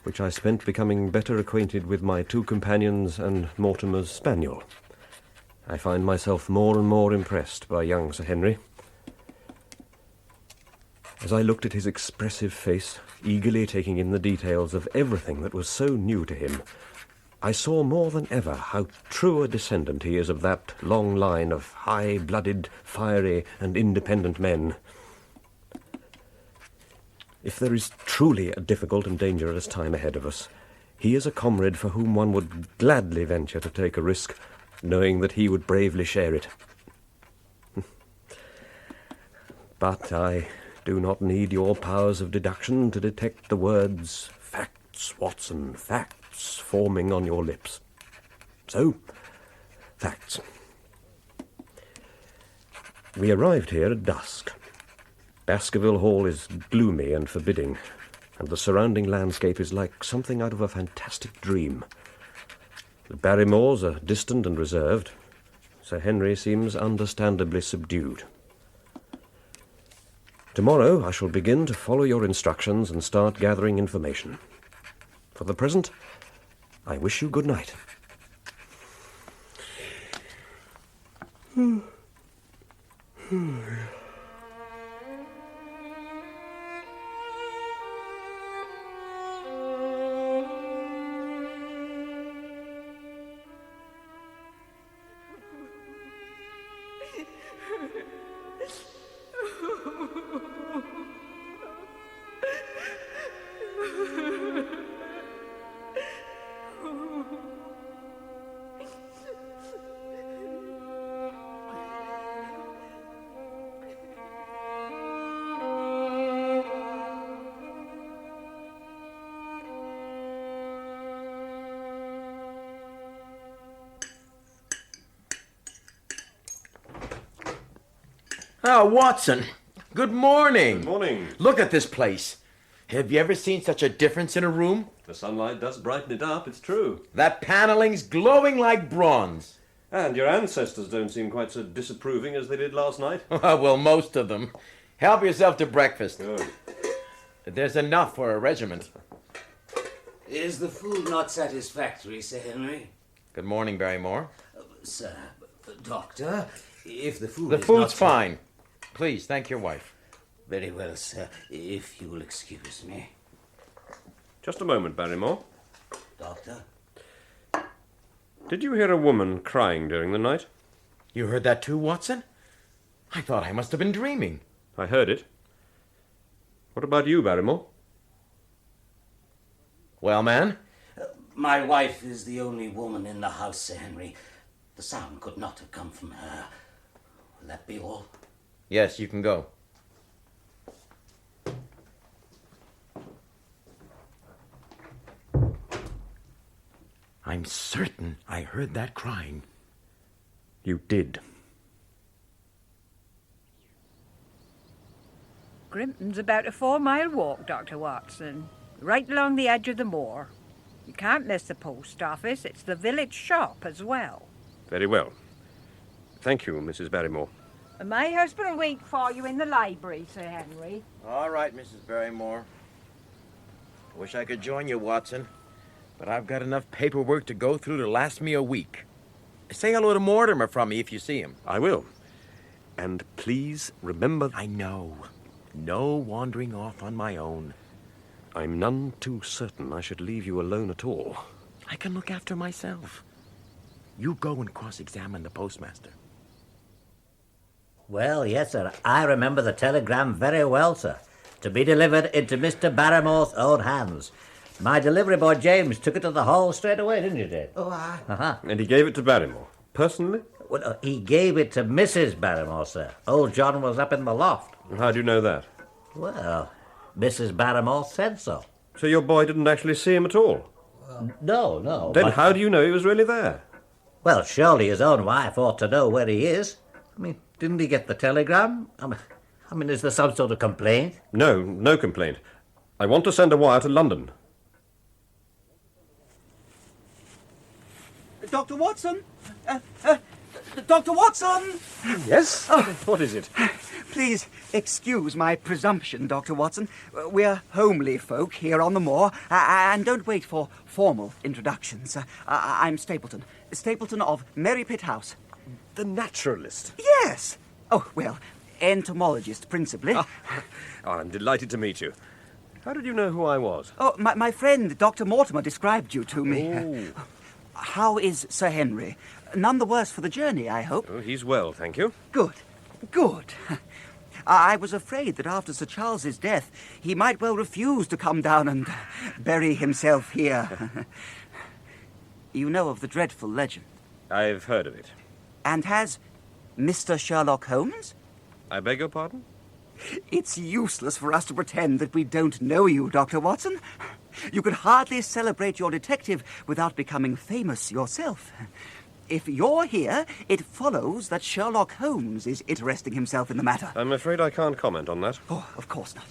which I spent becoming better acquainted with my two companions and Mortimer's spaniel. I find myself more and more impressed by young Sir Henry. As I looked at his expressive face, eagerly taking in the details of everything that was so new to him, I saw more than ever how true a descendant he is of that long line of high-blooded, fiery, and independent men. If there is truly a difficult and dangerous time ahead of us, he is a comrade for whom one would gladly venture to take a risk, knowing that he would bravely share it. But I do not need your powers of deduction to detect the words, "Facts, Watson, facts," forming on your lips. So, facts. We arrived here at dusk. Baskerville Hall is gloomy and forbidding, and the surrounding landscape is like something out of a fantastic dream. The Barrymores are distant and reserved. Sir Henry seems understandably subdued. Tomorrow I shall begin to follow your instructions and start gathering information. For the present, I wish you good night. Oh, Watson. Good morning. Good morning. Look at this place. Have you ever seen such a difference in a room? The sunlight does brighten it up, it's true. That paneling's glowing like bronze. And your ancestors don't seem quite so disapproving as they did last night. Well, most of them. Help yourself to breakfast. Good. There's enough for a regiment. Is the food not satisfactory, Sir Henry? Good morning, Barrymore. Sir, Doctor, if the food The is food's not fine. Please, thank your wife. Very well, sir, if you will excuse me. Just a moment, Barrymore. Doctor? Did you hear a woman crying during the night? You heard that too, Watson? I thought I must have been dreaming. I heard it. What about you, Barrymore? Well, man? My wife is the only woman in the house, Sir Henry. The sound could not have come from her. Will that be all? Yes, you can go. I'm certain I heard that crying. You did. Grimton's about a 4-mile walk, Dr. Watson. Right along the edge of the moor. You can't miss the post office. It's the village shop as well. Very well. Thank you, Mrs. Barrymore. And my husband will wait for you in the library, Sir Henry. All right, Mrs. Barrymore. I wish I could join you, Watson, but I've got enough paperwork to go through to last me a week. Say hello to Mortimer from me if you see him. I will. And please remember... I know. No wandering off on my own. I'm none too certain I should leave you alone at all. I can look after myself. You go and cross-examine the postmaster. Well, yes, sir. I remember the telegram very well, sir. To be delivered into Mr. Barrymore's own hands. My delivery boy James took it to the hall straight away, didn't you, Dave? Oh, aye. Uh-huh. And he gave it to Barrymore, personally? Well, he gave it to Mrs. Barrymore, sir. Old John was up in the loft. How do you know that? Well, Mrs. Barrymore said so. So your boy didn't actually see him at all? No. Then but- how do you know he was really there? Well, surely his own wife ought to know where he is. I mean, didn't he get the telegram? I mean, is there some sort of complaint? No complaint. I want to send a wire to London. Dr. Watson? Dr. Watson! Yes? What is it? Please excuse my presumption, Dr. Watson. We're homely folk here on the moor, and don't wait for formal introductions. I'm Stapleton. Stapleton of Merrypit House. The naturalist? Yes! Oh, well, entomologist, principally. I'm delighted to meet you. How did you know who I was? Oh, my friend, Dr. Mortimer, described you to me. Oh. How is Sir Henry? None the worse for the journey, I hope. Oh, he's well, thank you. Good. I was afraid that after Sir Charles's death, he might well refuse to come down and bury himself here. You know of the dreadful legend? I've heard of it. And has Mr. Sherlock Holmes? I beg your pardon? It's useless for us to pretend that we don't know you, Dr. Watson. You could hardly celebrate your detective without becoming famous yourself. If you're here, it follows that Sherlock Holmes is interesting himself in the matter. I'm afraid I can't comment on that. Oh, of course not.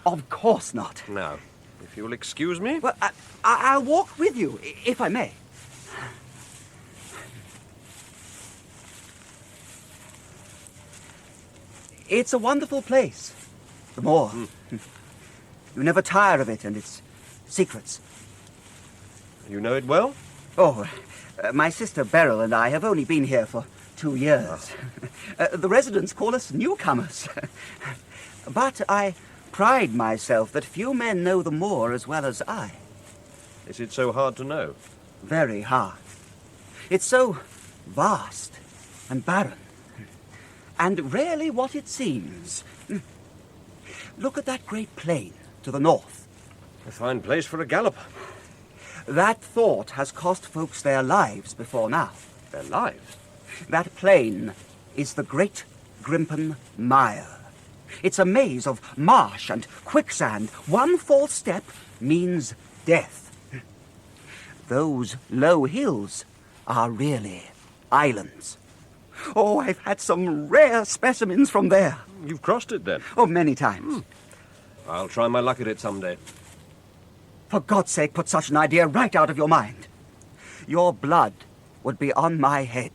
Of course not. Now, if you'll excuse me... Well, I'll walk with you, if I may. It's a wonderful place, the moor. You never tire of it and its secrets. You know it well? Oh, my sister Beryl and I have only been here for 2 years. The residents call us newcomers. But I pride myself that few men know the moor as well as I. Is it so hard to know? Very hard. It's so vast and barren, and rarely what it seems. Look at that great plain to the north. A fine place for a galloper. That thought has cost folks their lives before now. Their lives? That plain is the Great Grimpen Mire. It's a maze of marsh and quicksand. One false step means death. Those low hills are really islands. Oh, I've had some rare specimens from there. You've crossed it, then? Oh, many times. I'll try my luck at it someday. For God's sake, put such an idea right out of your mind. Your blood would be on my head.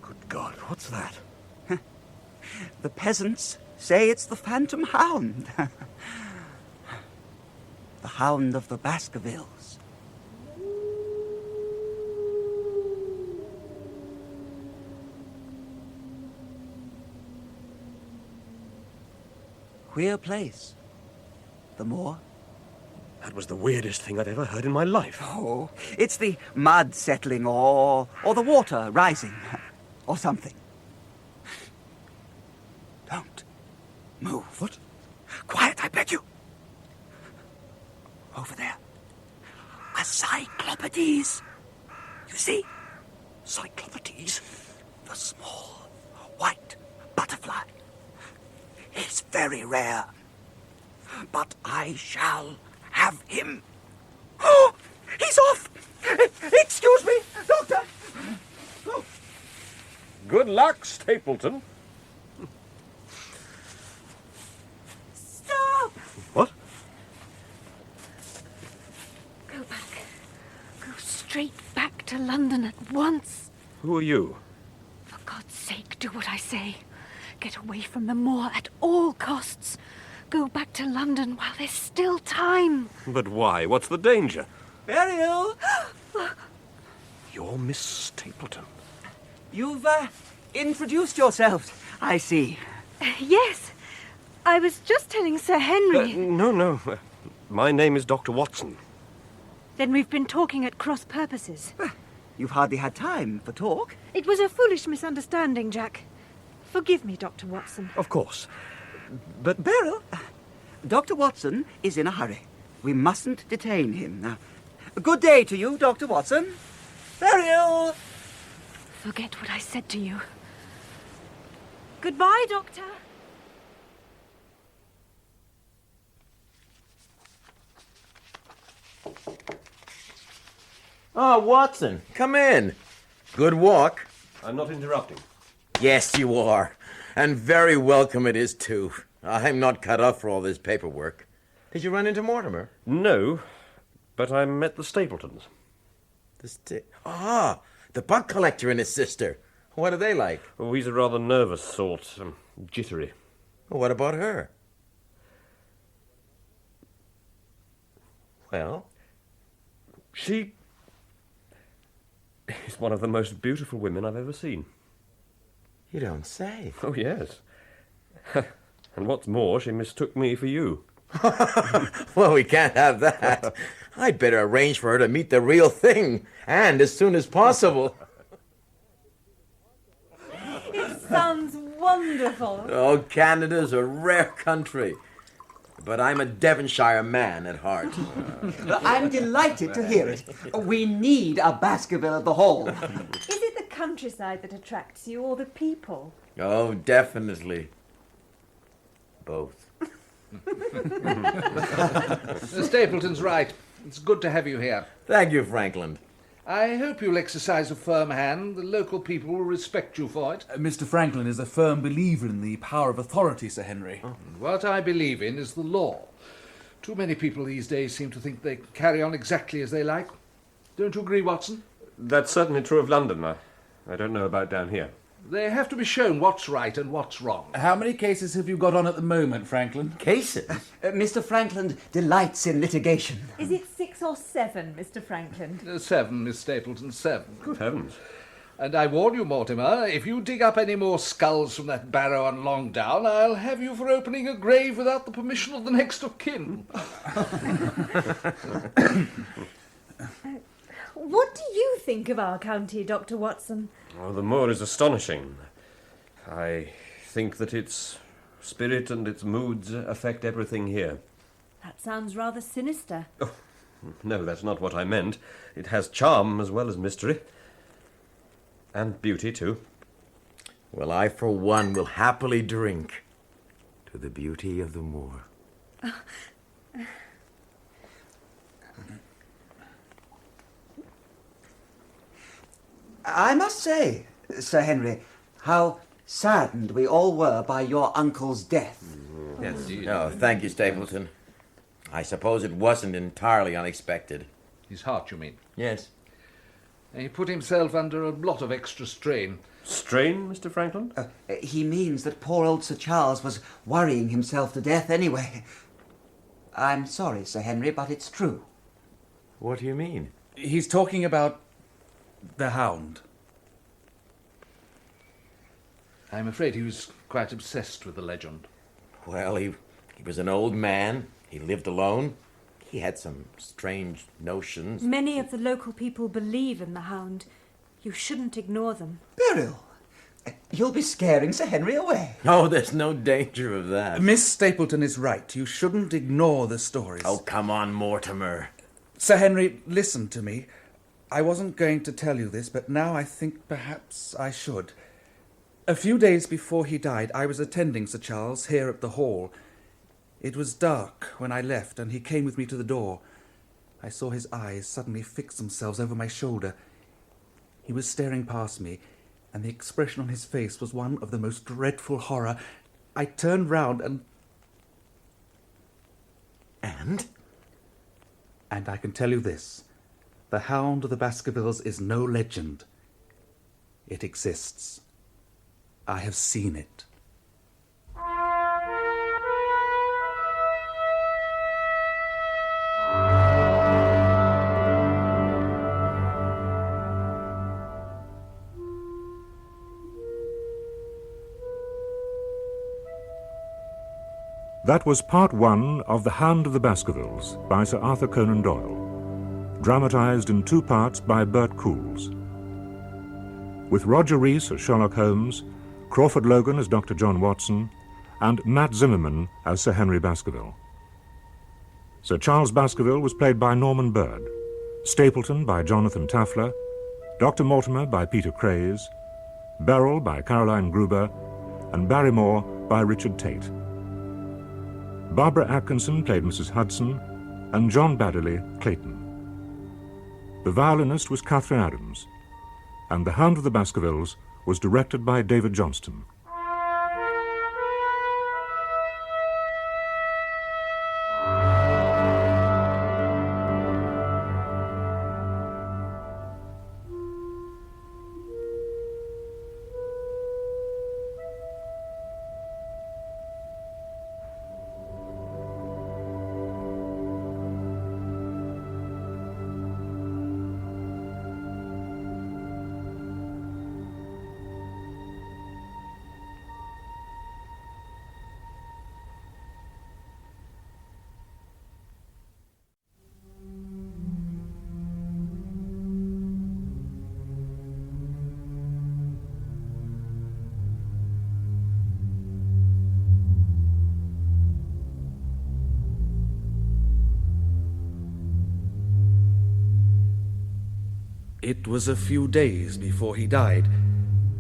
Good God, what's that? The peasants say it's the phantom hound. The hound of the Baskervilles. Queer place, the moor. That was the weirdest thing I'd ever heard in my life. Oh, it's the mud settling or the water rising or something. Don't move. What? Quiet, I beg you. Over there. A cyclopedes. You see? Cyclopedes? The small white butterfly. He's very rare. But I shall have him. Oh, he's off! Excuse me, Doctor! Oh. Good luck, Stapleton. Stop! What? Go back. Go straight back to London at once. Who are you? For God's sake, do what I say. Get away from the moor at all costs. Go back to London while there's still time. But why? What's the danger? Beryl! You're Miss Stapleton. You've introduced yourselves, I see. Yes. I was just telling Sir Henry. No. My name is Dr. Watson. Then we've been talking at cross purposes. You've hardly had time for talk. It was a foolish misunderstanding, Jack. Forgive me, Dr. Watson. Of course. But Beryl, Dr. Watson is in a hurry. We mustn't detain him. Now, good day to you, Dr. Watson. Beryl! Forget what I said to you. Goodbye, Doctor. Oh, Watson, come in. Good walk. I'm not interrupting. Yes, you are. And very welcome it is, too. I'm not cut off for all this paperwork. Did you run into Mortimer? No, but I met the Stapletons. The bug collector and his sister. What are they like? Oh, he's a rather nervous sort, jittery. What about her? Well? She is one of the most beautiful women I've ever seen. You don't say. Oh, yes. And what's more, she mistook me for you. Well, we can't have that. I'd better arrange for her to meet the real thing, and as soon as possible. It sounds wonderful. Oh, Canada's a rare country. But I'm a Devonshire man at heart. I'm delighted to hear it. We need a Baskerville at the Hall. Is it the countryside that attracts you, or the people? Oh, definitely. Both. Stapleton's right. It's good to have you here. Thank you, Franklin. I hope you'll exercise a firm hand. The local people will respect you for it. Mr. Franklin is a firm believer in the power of authority, Sir Henry. What I believe in is the law. Too many people these days seem to think they can carry on exactly as they like. Don't you agree, Watson? That's certainly true of London. I don't know about down here. They have to be shown what's right and what's wrong. How many cases have you got on at the moment, Franklin? Cases? Mr. Franklin delights in litigation. Is it 6 or 7, Mr. Franklin? 7, Miss Stapleton, 7. Good heavens. And I warn you, Mortimer, if you dig up any more skulls from that barrow on Longdown, I'll have you for opening a grave without the permission of the next of kin. What do you think of our county, Dr. Watson? Oh, the moor is astonishing. I think that its spirit and its moods affect everything here. That sounds rather sinister. Oh, no, that's not what I meant. It has charm as well as mystery. And beauty, too. Well, I, for one, will happily drink to the beauty of the moor. I must say, Sir Henry, how saddened we all were by your uncle's death. Yes. Oh, thank you, Stapleton. I suppose it wasn't entirely unexpected. His heart, you mean? Yes. He put himself under a lot of extra strain. Strain, Mr. Franklin? He means that poor old Sir Charles was worrying himself to death anyway. I'm sorry, Sir Henry, but it's true. What do you mean? He's talking about the Hound. I'm afraid he was quite obsessed with the legend. Well, he was an old man. He lived alone. He had some strange notions. Many of the local people believe in the Hound. You shouldn't ignore them. Beryl, you'll be scaring Sir Henry away. Oh, there's no danger of that. Miss Stapleton is right. You shouldn't ignore the stories. Oh, come on, Mortimer. Sir Henry, listen to me. I wasn't going to tell you this, but now I think perhaps I should. A few days before he died, I was attending Sir Charles here at the hall. It was dark when I left, and he came with me to the door. I saw his eyes suddenly fix themselves over my shoulder. He was staring past me, and the expression on his face was one of the most dreadful horror. I turned round and... And? And I can tell you this. The Hound of the Baskervilles is no legend. It exists. I have seen it. That was part 1 of The Hound of the Baskervilles by Sir Arthur Conan Doyle, dramatised in 2 parts by Bert Coules. With Roger Rees as Sherlock Holmes, Crawford Logan as Dr. John Watson, and Matt Zimmerman as Sir Henry Baskerville. Sir Charles Baskerville was played by Norman Bird, Stapleton by Jonathan Taffler, Dr. Mortimer by Peter Craze, Beryl by Caroline Gruber, and Barrymore by Richard Tate. Barbara Atkinson played Mrs. Hudson, and John Baddeley, Clayton. The violinist was Catherine Adams, and The Hound of the Baskervilles was directed by David Johnston. It was a few days before he died.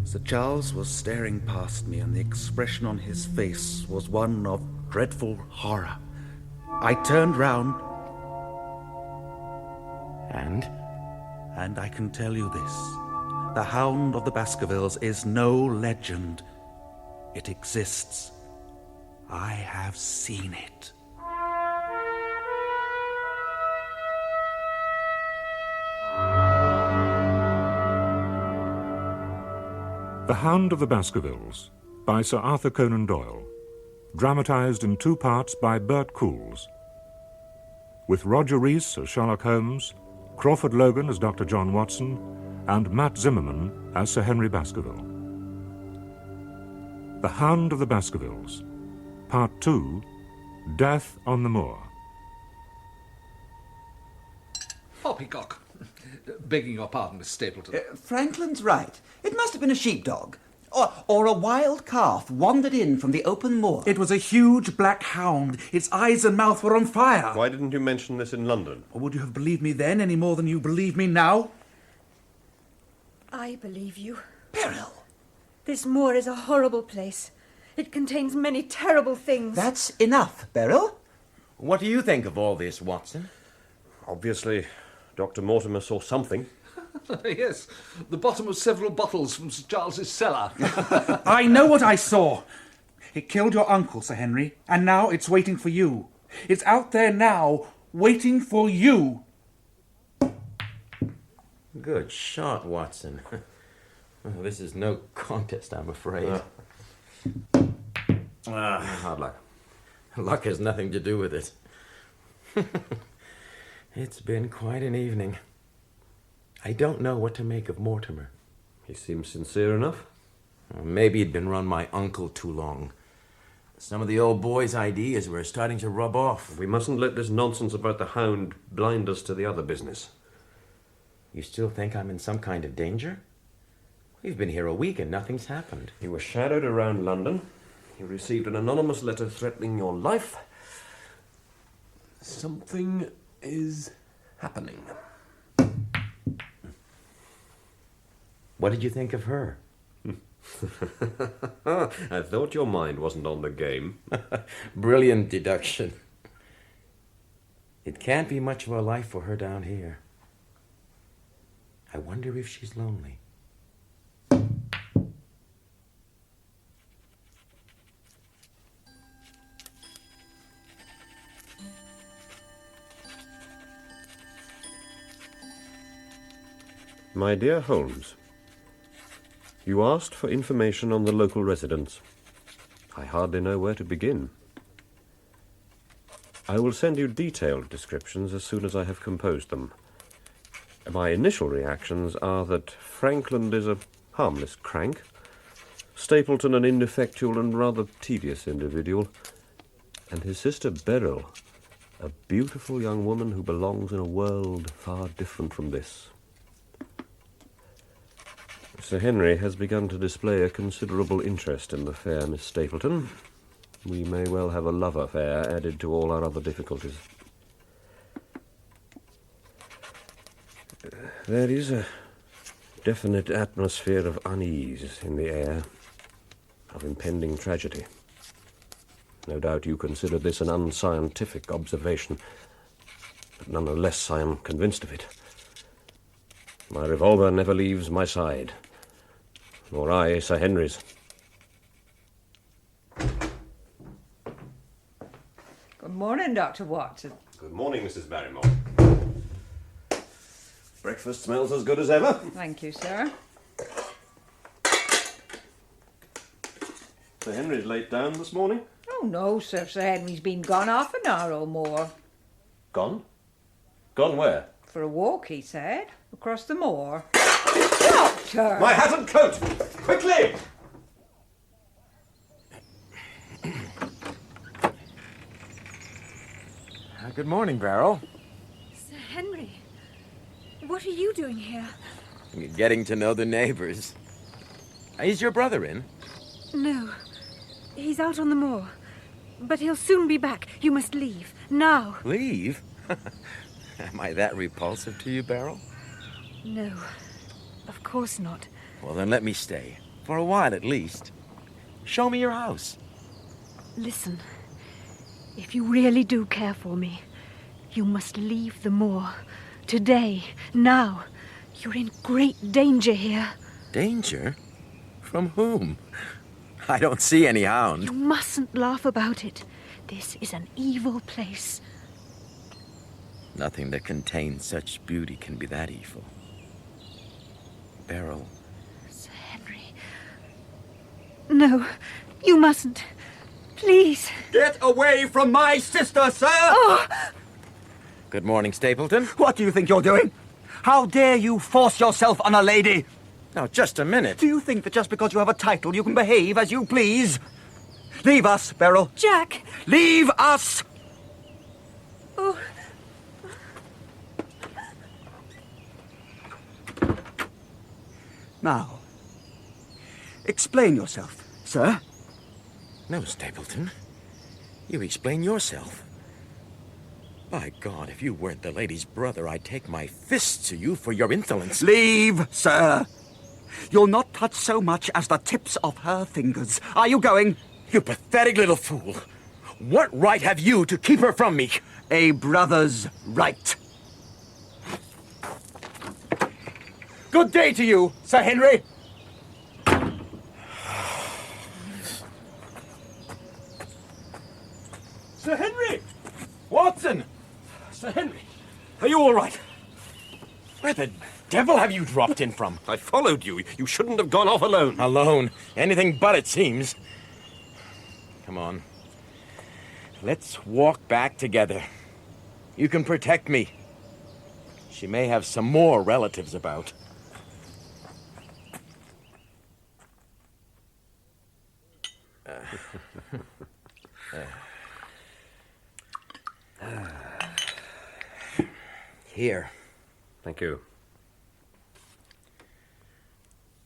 Sir Charles was staring past me, and the expression on his face was one of dreadful horror. I turned round. And? And I can tell you this. The Hound of the Baskervilles is no legend. It exists. I have seen it. The Hound of the Baskervilles by Sir Arthur Conan Doyle, dramatised in 2 parts by Bert Coules, with Roger Rees as Sherlock Holmes, Crawford Logan as Dr. John Watson, and Matt Zimmerman as Sir Henry Baskerville. The Hound of the Baskervilles, Part 2, Death on the Moor. Poppycock. Begging your pardon, Miss Stapleton. Franklin's right. It must have been a sheepdog. Or a wild calf wandered in from the open moor. It was a huge black hound. Its eyes and mouth were on fire. Why didn't you mention this in London? Or would you have believed me then any more than you believe me now? I believe you. Beryl! This moor is a horrible place. It contains many terrible things. That's enough, Beryl. What do you think of all this, Watson? Obviously, Dr. Mortimer saw something. Yes, the bottom of several bottles from Sir Charles's cellar. I know what I saw. It killed your uncle, Sir Henry, and now it's waiting for you. It's out there now, waiting for you. Good shot, Watson. Well, this is no contest, I'm afraid. Hard luck. Luck has nothing to do with it. It's been quite an evening. I don't know what to make of Mortimer. He seems sincere enough. Well, maybe he'd been round my uncle too long. Some of the old boy's ideas were starting to rub off. We mustn't let this nonsense about the Hound blind us to the other business. You still think I'm in some kind of danger? We've been here a week and nothing's happened. You were shadowed around London. You received an anonymous letter threatening your life. Something is happening. What did you think of her? I thought your mind wasn't on the game. Brilliant deduction. It can't be much of a life for her down here. I wonder if she's lonely. My dear Holmes, you asked for information on the local residents. I hardly know where to begin. I will send you detailed descriptions as soon as I have composed them. My initial reactions are that Frankland is a harmless crank, Stapleton an ineffectual and rather tedious individual, and his sister Beryl, a beautiful young woman who belongs in a world far different from this. Sir Henry has begun to display a considerable interest in the fair Miss Stapleton. We may well have a love affair added to all our other difficulties. There is a definite atmosphere of unease in the air, of impending tragedy. No doubt you consider this an unscientific observation, but nonetheless I am convinced of it. My revolver never leaves my side, nor I Sir Henry's. Good morning, Dr. Watson. Good morning, Mrs. Barrymore. Breakfast smells as good as ever. Thank you, sir. Sir Henry's late down this morning. Oh, no, sir. Sir Henry's been gone half an hour or more. Gone? Gone where? For a walk, he said. Across the moor. Doctor! My hat and coat! Quickly! Good morning, Beryl. Sir Henry, what are you doing here? Getting to know the neighbors. Is your brother in? No, he's out on the moor. But he'll soon be back. You must leave, now. Leave? Am I that repulsive to you, Beryl? No, of course not. Well, then let me stay. For a while, at least. Show me your house. Listen, if you really do care for me, you must leave the moor. Today, now. You're in great danger here. Danger? From whom? I don't see any hound. You mustn't laugh about it. This is an evil place. Nothing that contains such beauty can be that evil. Beryl. Sir Henry, No, you mustn't. Please. Get away from my sister, sir! Oh! Good morning, Stapleton. What do you think you're doing? How dare you force yourself on a lady? Now, just a minute. Do you think that just because you have a title you can behave as you please? Leave us, Beryl. Jack! Leave us! Oh. Now, explain yourself, sir. No, Stapleton. You explain yourself. By God, if you weren't the lady's brother, I'd take my fists to you for your insolence. Leave, sir. You'll not touch so much as the tips of her fingers. Are you going? You pathetic little fool. What right have you to keep her from me? A brother's right. Good day to you, Sir Henry. Sir Henry! Watson! Sir Henry! Are you all right? Where the devil have you dropped in from? I followed you. You shouldn't have gone off alone. Alone? Anything but, it seems. Come on. Let's walk back together. You can protect me. She may have some more relatives about. Here. Thank you.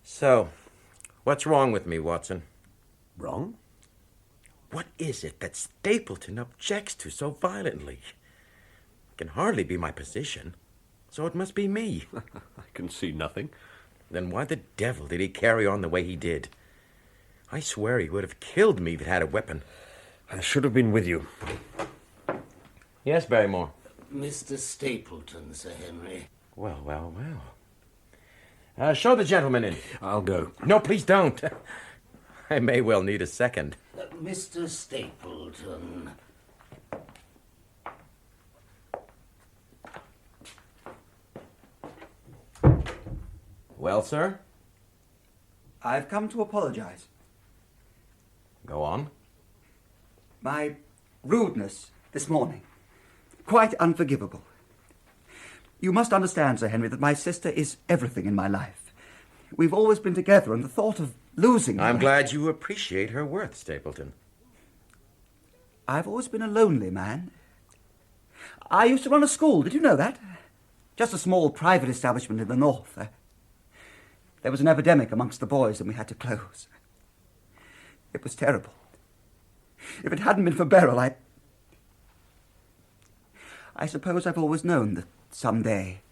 So, what's wrong with me, Watson? Wrong? What is it that Stapleton objects to so violently? It can hardly be my position, so it must be me. I can see nothing. Then why the devil did he carry on the way he did? I swear he would have killed me if he had a weapon. I should have been with you. Yes, Barrymore. Mr. Stapleton, Sir Henry. Well, well, well. Show the gentleman in. I'll go. No, please don't. I may well need a second. Mr. Stapleton. Well, sir? I've come to apologize. Go on. My rudeness this morning. Quite unforgivable. You must understand, Sir Henry, that my sister is everything in my life. We've always been together, and the thought of losing her... I'm glad you appreciate her worth, Stapleton. I've always been a lonely man. I used to run a school, did you know that? Just a small private establishment in the north. There was an epidemic amongst the boys, and we had to close. It was terrible. If it hadn't been for Beryl, I suppose I've always known that someday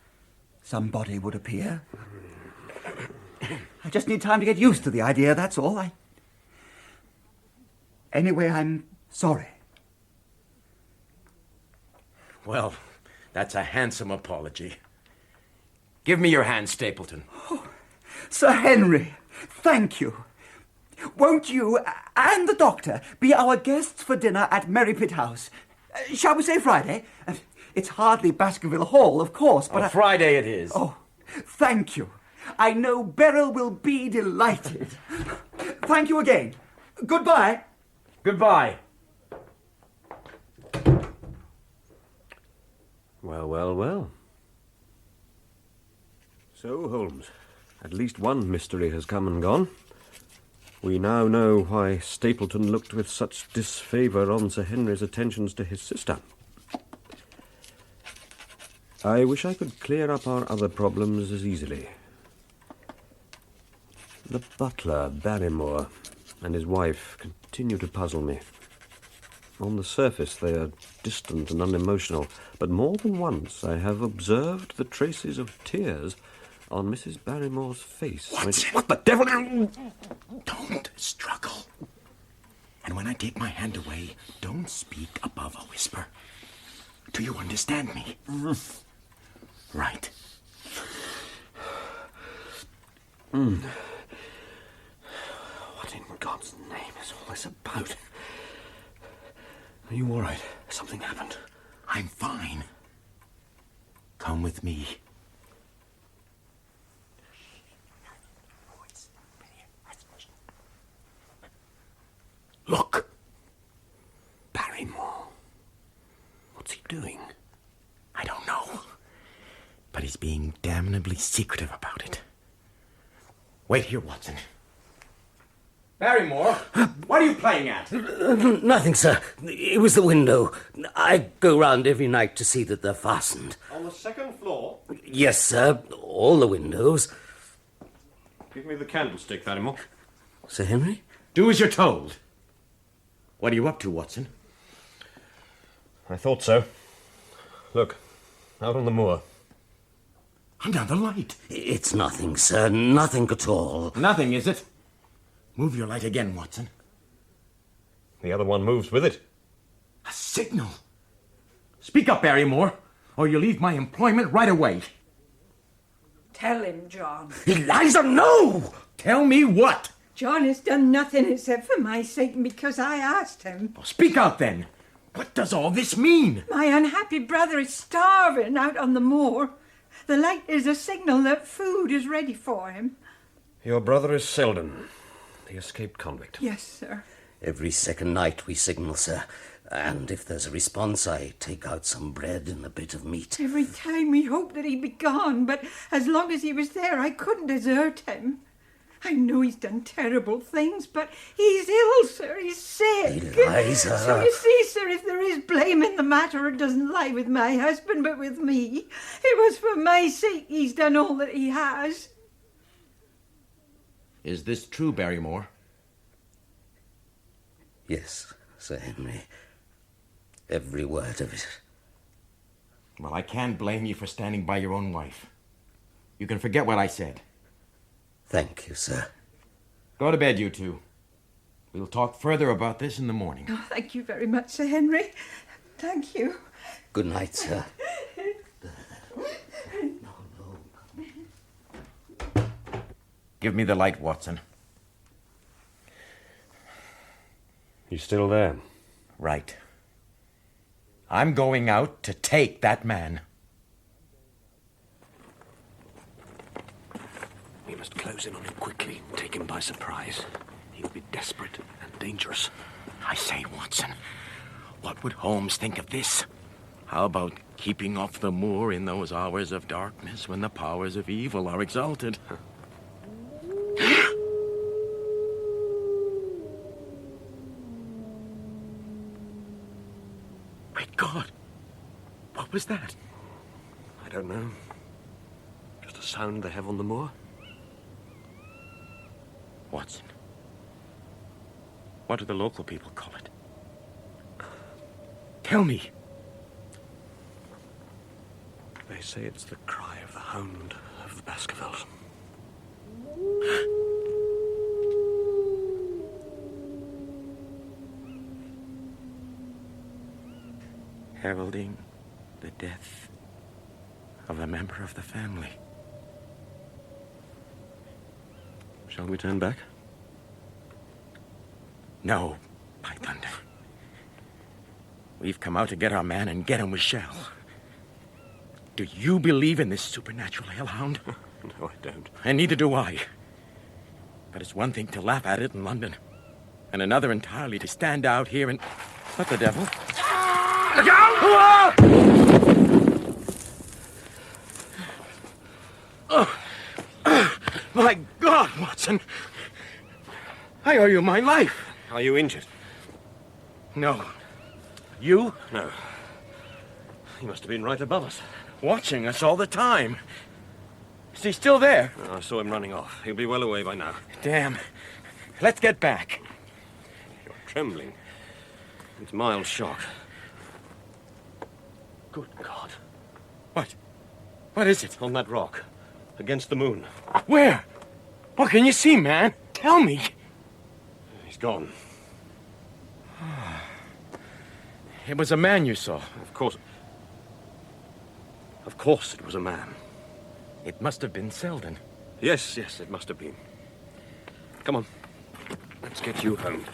somebody would appear. I just need time to get used to the idea, that's all. Anyway, I'm sorry. Well, that's a handsome apology. Give me your hand, Stapleton. Oh, Sir Henry, thank you. Won't you and the doctor be our guests for dinner at Merripit House? Shall we say Friday? It's hardly Baskerville Hall, of course, but... Friday it is. Oh, thank you. I know Beryl will be delighted. Thank you again. Goodbye. Goodbye. Well, well, well. So, Holmes, at least one mystery has come and gone. We now know why Stapleton looked with such disfavour on Sir Henry's attentions to his sister. I wish I could clear up our other problems as easily. The butler, Barrymore, and his wife continue to puzzle me. On the surface, they are distant and unemotional, but more than once I have observed the traces of tears on Mrs. Barrymore's face. What the devil? Don't struggle. And when I take my hand away, don't speak above a whisper. Do you understand me? Right. What in God's name is all this about? Are you all right? Something happened. I'm fine. Come with me. being damnably secretive about it. Wait here, Watson. Barrymore, what are you playing at? Nothing, sir. It was the window. I go round every night to see that they're fastened. On the second floor? Yes, sir. All the windows. Give me the candlestick, Barrymore. Sir Henry? Do as you're told. What are you up to, Watson? I thought so. Look, out on the moor. Another light. It's nothing, sir. Nothing at all. Nothing, is it? Move your light again, Watson. The other one moves with it. A signal. Speak up, Barrymore, or you leave my employment right away. Tell him, John. Eliza, no! Tell me what? John has done nothing except for my sake and because I asked him. Speak out, then. What does all this mean? My unhappy brother is starving out on the moor. The light is a signal that food is ready for him. Your brother is Selden, the escaped convict. Yes, sir. Every second night we signal, sir. And if there's a response, I take out some bread and a bit of meat. Every time we hoped that he'd be gone, but as long as he was there, I couldn't desert him. I know he's done terrible things, but he's ill, sir. He's sick. Eliza. So you see, sir, if there is blame in the matter, it doesn't lie with my husband, but with me. It was for my sake he's done all that he has. Is this true, Barrymore? Yes, Sir Henry. Every word of it. Well, I can't blame you for standing by your own wife. You can forget what I said. Thank you, sir. Go to bed, you two. We'll talk further about this in the morning. Oh, thank you very much, Sir Henry. Thank you. Good night, sir. Give me the light, Watson. You still there? Right. I'm going out to take that man. We must close in on him quickly, take him by surprise. He'll be desperate and dangerous. I say, Watson, what would Holmes think of this? How about keeping off the moor in those hours of darkness when the powers of evil are exalted? Great God! What was that? I don't know. Just a sound they have on the moor. Watson, what do the local people call it? Tell me. They say it's the cry of the Hound of the Baskervilles. Heralding the death of a member of the family. Shall we turn back? No, by thunder. We've come out to get our man, and get him we shall. Do you believe in this supernatural hellhound? No, I don't. And neither do I. But it's one thing to laugh at it in London, and another entirely to stand out here and... What the devil? Look out! My God, Watson! I owe you my life. Are you injured? No. You? No. He must have been right above us. Watching us all the time. Is he still there? Oh, I saw him running off. He'll be well away by now. Damn. Let's get back. You're trembling. It's mild shock. Good God. What? What is it? On that rock. Against the moon. Where? What can you see, man? Tell me. He's gone. It was a man you saw. Of course. Of course it was a man. It must have been Selden. Yes, yes, it must have been. Come on. Let's get you home.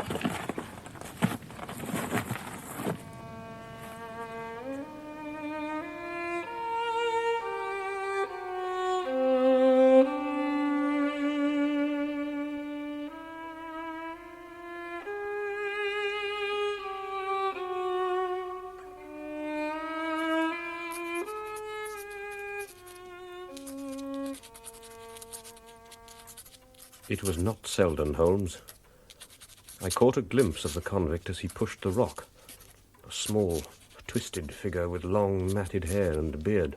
It was not Selden, Holmes. I caught a glimpse of the convict as he pushed the rock. A small, twisted figure with long, matted hair and beard.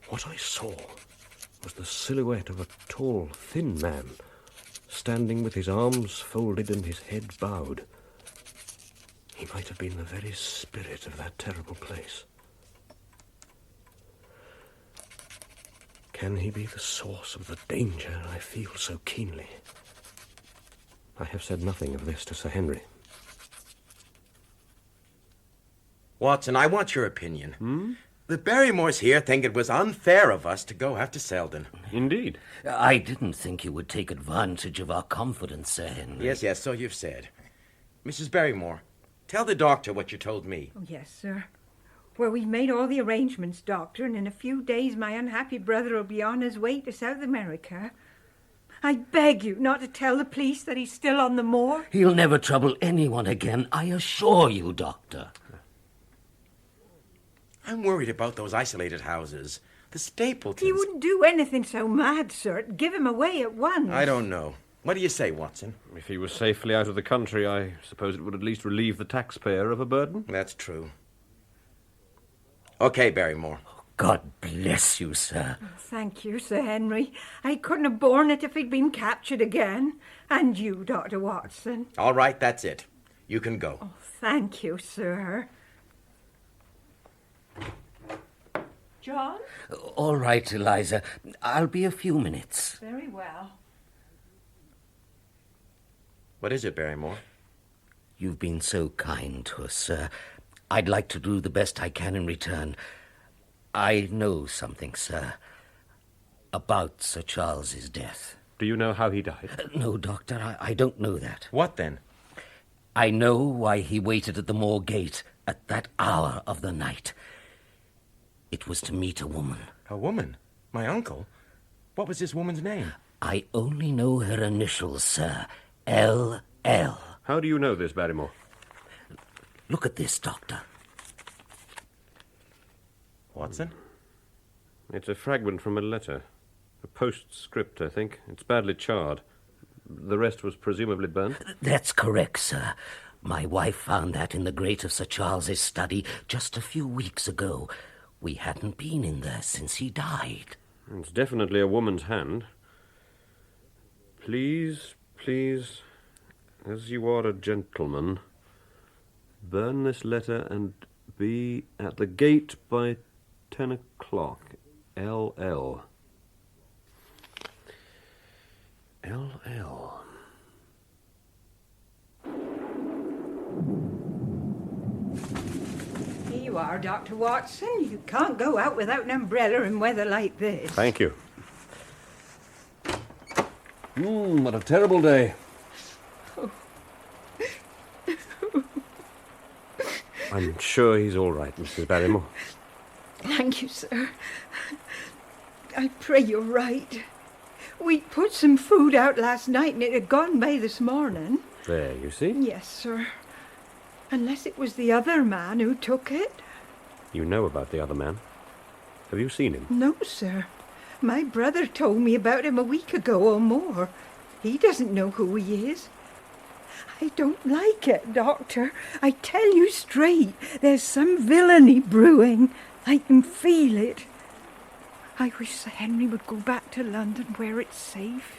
What I saw was the silhouette of a tall, thin man, standing with his arms folded and his head bowed. He might have been the very spirit of that terrible place. Can he be the source of the danger I feel so keenly? I have said nothing of this to Sir Henry. Watson, I want your opinion. The Barrymores here think it was unfair of us to go after Selden. Indeed. I didn't think you would take advantage of our confidence, Sir Henry. Yes, so you've said. Mrs. Barrymore, tell the doctor what you told me. Oh, yes, sir. Well, we've made all the arrangements, Doctor, and in a few days my unhappy brother will be on his way to South America. I beg you not to tell the police that he's still on the moor. He'll never trouble anyone again, I assure you, Doctor. I'm worried about those isolated houses. The Stapletons. He wouldn't do anything so mad, sir. Give him away at once. I don't know. What do you say, Watson? If he was safely out of the country, I suppose it would at least relieve the taxpayer of a burden. That's true. Okay, Barrymore. God bless you, sir. Oh, thank you, Sir Henry. I couldn't have borne it if he'd been captured again. And you, Dr. Watson. All right, that's it. You can go. Oh, thank you, sir. John? All right, Eliza. I'll be a few minutes. Very well. What is it, Barrymore? You've been so kind to us, sir. I'd like to do the best I can in return. I know something, sir, about Sir Charles's death. Do you know how he died? No, Doctor, I don't know that. What then? I know why he waited at the moor gate at that hour of the night. It was to meet a woman. A woman? My uncle? What was this woman's name? I only know her initials, sir. L.L. How do you know this, Barrymore? Look at this, Doctor. Watson? It's a fragment from a letter. A postscript, I think. It's badly charred. The rest was presumably burnt? That's correct, sir. My wife found that in the grate of Sir Charles's study just a few weeks ago. We hadn't been in there since he died. It's definitely a woman's hand. Please, as you are a gentleman, burn this letter and be at the gate by 10 o'clock. L.L. L.L. Here you are, Dr. Watson. You can't go out without an umbrella in weather like this. Thank you. What a terrible day. I'm sure he's all right, Mrs. Barrymore. Thank you, sir. I pray you're right. We put some food out last night and it had gone by this morning. There, you see? Yes, sir. Unless it was the other man who took it. You know about the other man. Have you seen him? No, sir. My brother told me about him a week ago or more. He doesn't know who he is. I don't like it, Doctor. I tell you straight, there's some villainy brewing. I can feel it. I wish Sir Henry would go back to London where it's safe.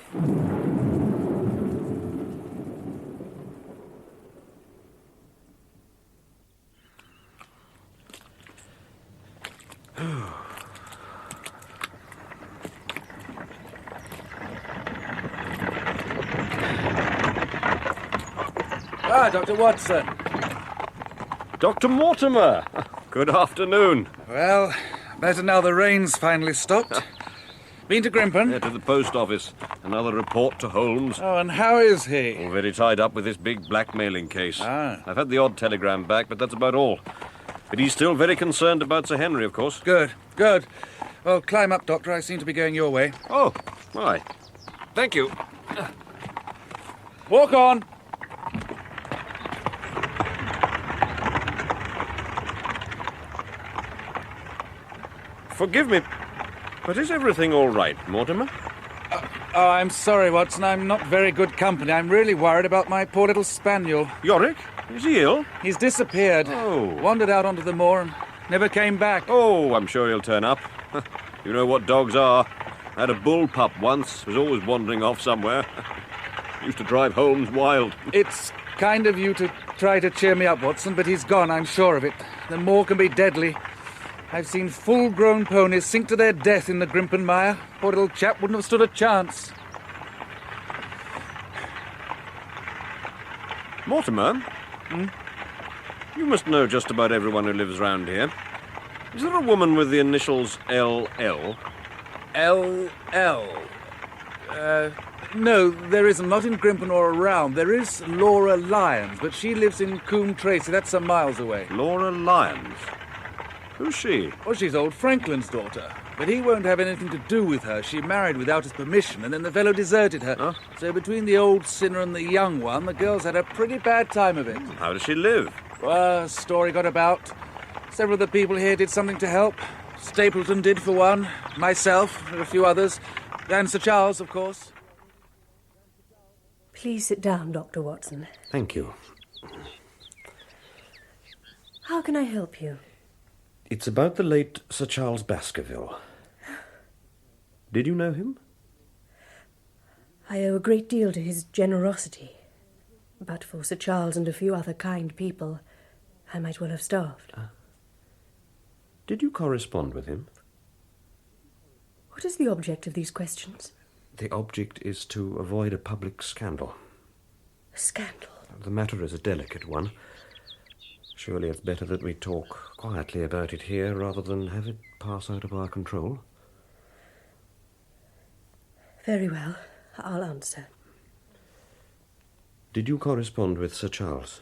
Dr. Watson. Dr. Mortimer! Good afternoon. Well, better now the rain's finally stopped. Been to Grimpen? Yeah, to the post office. Another report to Holmes. Oh, and how is he? All very tied up with this big blackmailing case. I've had the odd telegram back, but that's about all. But he's still very concerned about Sir Henry, of course. Good. Well, climb up, Doctor. I seem to be going your way. Oh, why? Thank you. Walk on. Forgive me, but is everything all right, Mortimer? Oh, I'm sorry, Watson. I'm not very good company. I'm really worried about my poor little spaniel. Yorick? Is he ill? He's disappeared. Oh. Wandered out onto the moor and never came back. Oh, I'm sure he'll turn up. You know what dogs are. I had a bull pup once. Was always wandering off somewhere. Used to drive Holmes wild. It's kind of you to try to cheer me up, Watson, but he's gone, I'm sure of it. The moor can be deadly. I've seen full-grown ponies sink to their death in the Grimpen mire. Poor little chap wouldn't have stood a chance. Mortimer? You must know just about everyone who lives round here. Is there a woman with the initials LL? L.L. No, there isn't. Not in Grimpen or around. There is Laura Lyons, but she lives in Coombe Tracy. That's some miles away. Laura Lyons? Who's she? Well, she's old Franklin's daughter. But he won't have anything to do with her. She married without his permission, and then the fellow deserted her. Huh? So between the old sinner and the young one, the girl's had a pretty bad time of it. How does she live? Well, a story got about. Several of the people here did something to help. Stapleton did, for one. Myself, and a few others. And Sir Charles, of course. Please sit down, Dr. Watson. Thank you. How can I help you? It's about the late Sir Charles Baskerville. Did you know him? I owe a great deal to his generosity. But for Sir Charles and a few other kind people, I might well have starved. Did you correspond with him? What is the object of these questions? The object is to avoid a public scandal. A scandal? The matter is a delicate one. Surely it's better that we talk quietly about it here rather than have it pass out of our control. Very well. I'll answer. Did you correspond with Sir Charles?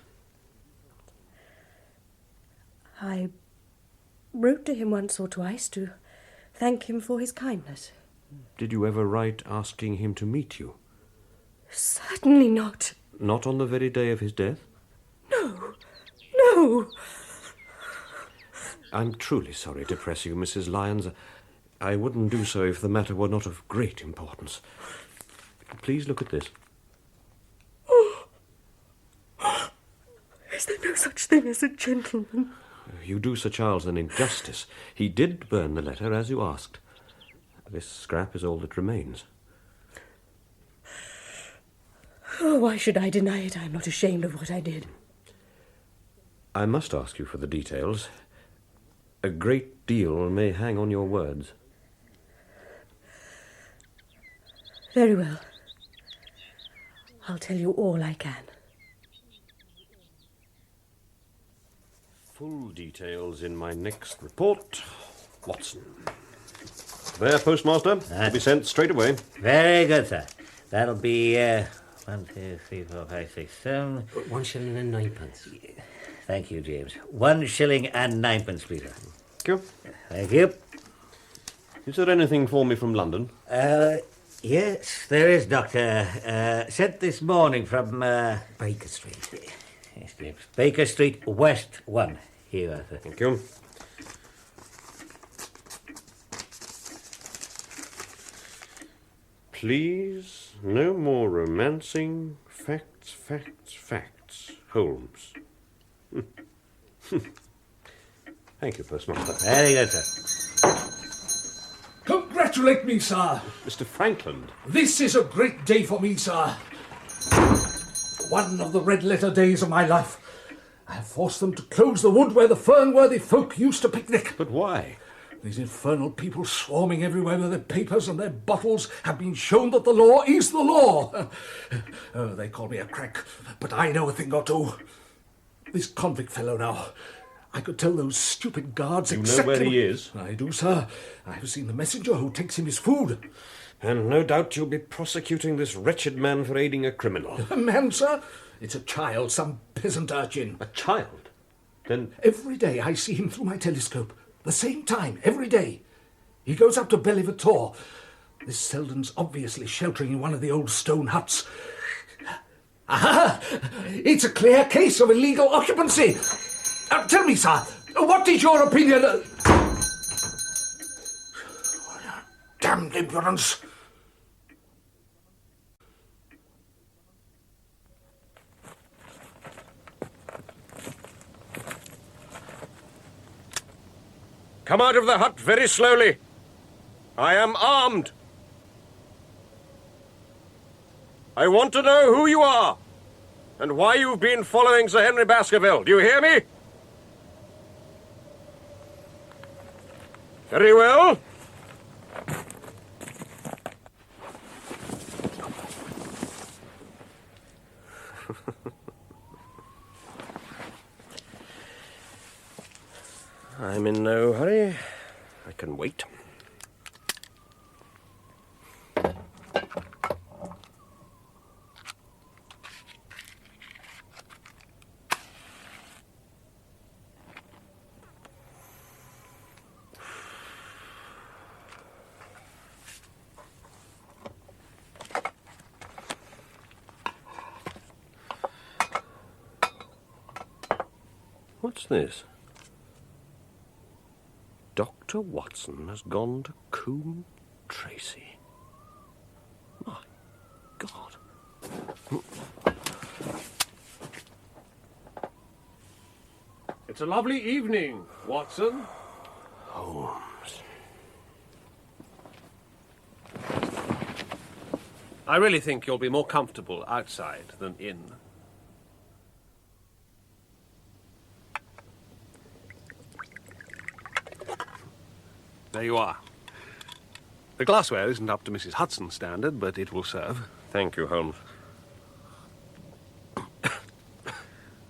I wrote to him once or twice to thank him for his kindness. Did you ever write asking him to meet you? Certainly not. Not on the very day of his death? No. No. I'm truly sorry to press you, Mrs. Lyons. I wouldn't do so if the matter were not of great importance. Please look at this. Is there no such thing as a gentleman? You do Sir Charles an injustice. He did burn the letter as you asked. This scrap is all that remains. Oh, why should I deny it? I'm not ashamed of what I did. I must ask you for the details. A great deal may hang on your words. Very well. I'll tell you all I can. Full details in my next report. Watson. There, Postmaster. Will be sent straight away. Very good, sir. That'll be 1, 2, 3, 4, 5, 6, 7. 1 shilling and 9pence. Thank you, James. 1 shilling and 9pence, please. Thank you. Thank you. Is there anything for me from London? Yes, there is, Doctor. Sent this morning from Baker Street. Yes, James. Baker Street, West 1. Here you are, sir. Thank you. Please, no more romancing. Facts, facts, facts. Holmes. Thank you, Postmaster. Very good, sir. Congratulate me, sir. Mr. Frankland. This is a great day for me, sir. One of the red-letter days of my life. I have forced them to close the wood where the fern-worthy folk used to picnic. But why? These infernal people swarming everywhere with their papers and their bottles have been shown that the law is the law. Oh, they call me a crank, but I know a thing or two. This convict fellow now. I could tell those stupid guards exactly... You know where he is? I do, sir. I have seen the messenger who takes him his food. And no doubt you'll be prosecuting this wretched man for aiding a criminal. A man, sir? It's a child, some peasant urchin. A child? Then... Every day I see him through my telescope. The same time, every day. He goes up to Bellivator. This Selden's obviously sheltering in one of the old stone huts. Aha! It's a clear case of illegal occupancy. Tell me, sir, what is your opinion? Damned impudence. Come out of the hut very slowly. I am armed. I want to know who you are and why you've been following Sir Henry Baskerville. Do you hear me? Very well. I'm in no hurry. I can wait. What's this? Dr. Watson has gone to Coombe Tracy. My God. It's a lovely evening, Watson. Holmes. I really think you'll be more comfortable outside than in. There you are. The glassware isn't up to Mrs. Hudson's standard, but it will serve. Thank you, Holmes.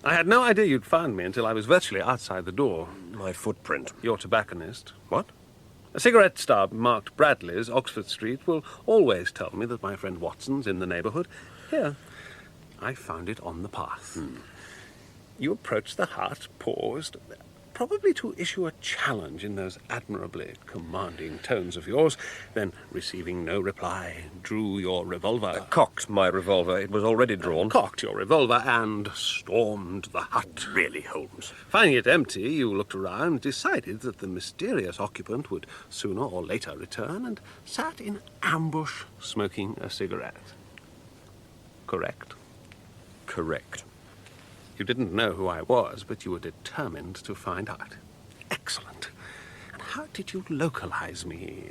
I had no idea you'd found me until I was virtually outside the door. My footprint. Your tobacconist. What? A cigarette stub marked Bradley's, Oxford Street, will always tell me that my friend Watson's in the neighbourhood. Here, I found it on the path. You approached the hut, paused, probably to issue a challenge in those admirably commanding tones of yours, then, receiving no reply, drew your revolver. Cocked my revolver. It was already drawn. Cocked your revolver and stormed the hut. Really, Holmes? Finding it empty, you looked around, decided that the mysterious occupant would sooner or later return, and sat in ambush smoking a cigarette. Correct? Correct. You didn't know who I was, but you were determined to find out. Excellent. And how did you localize me?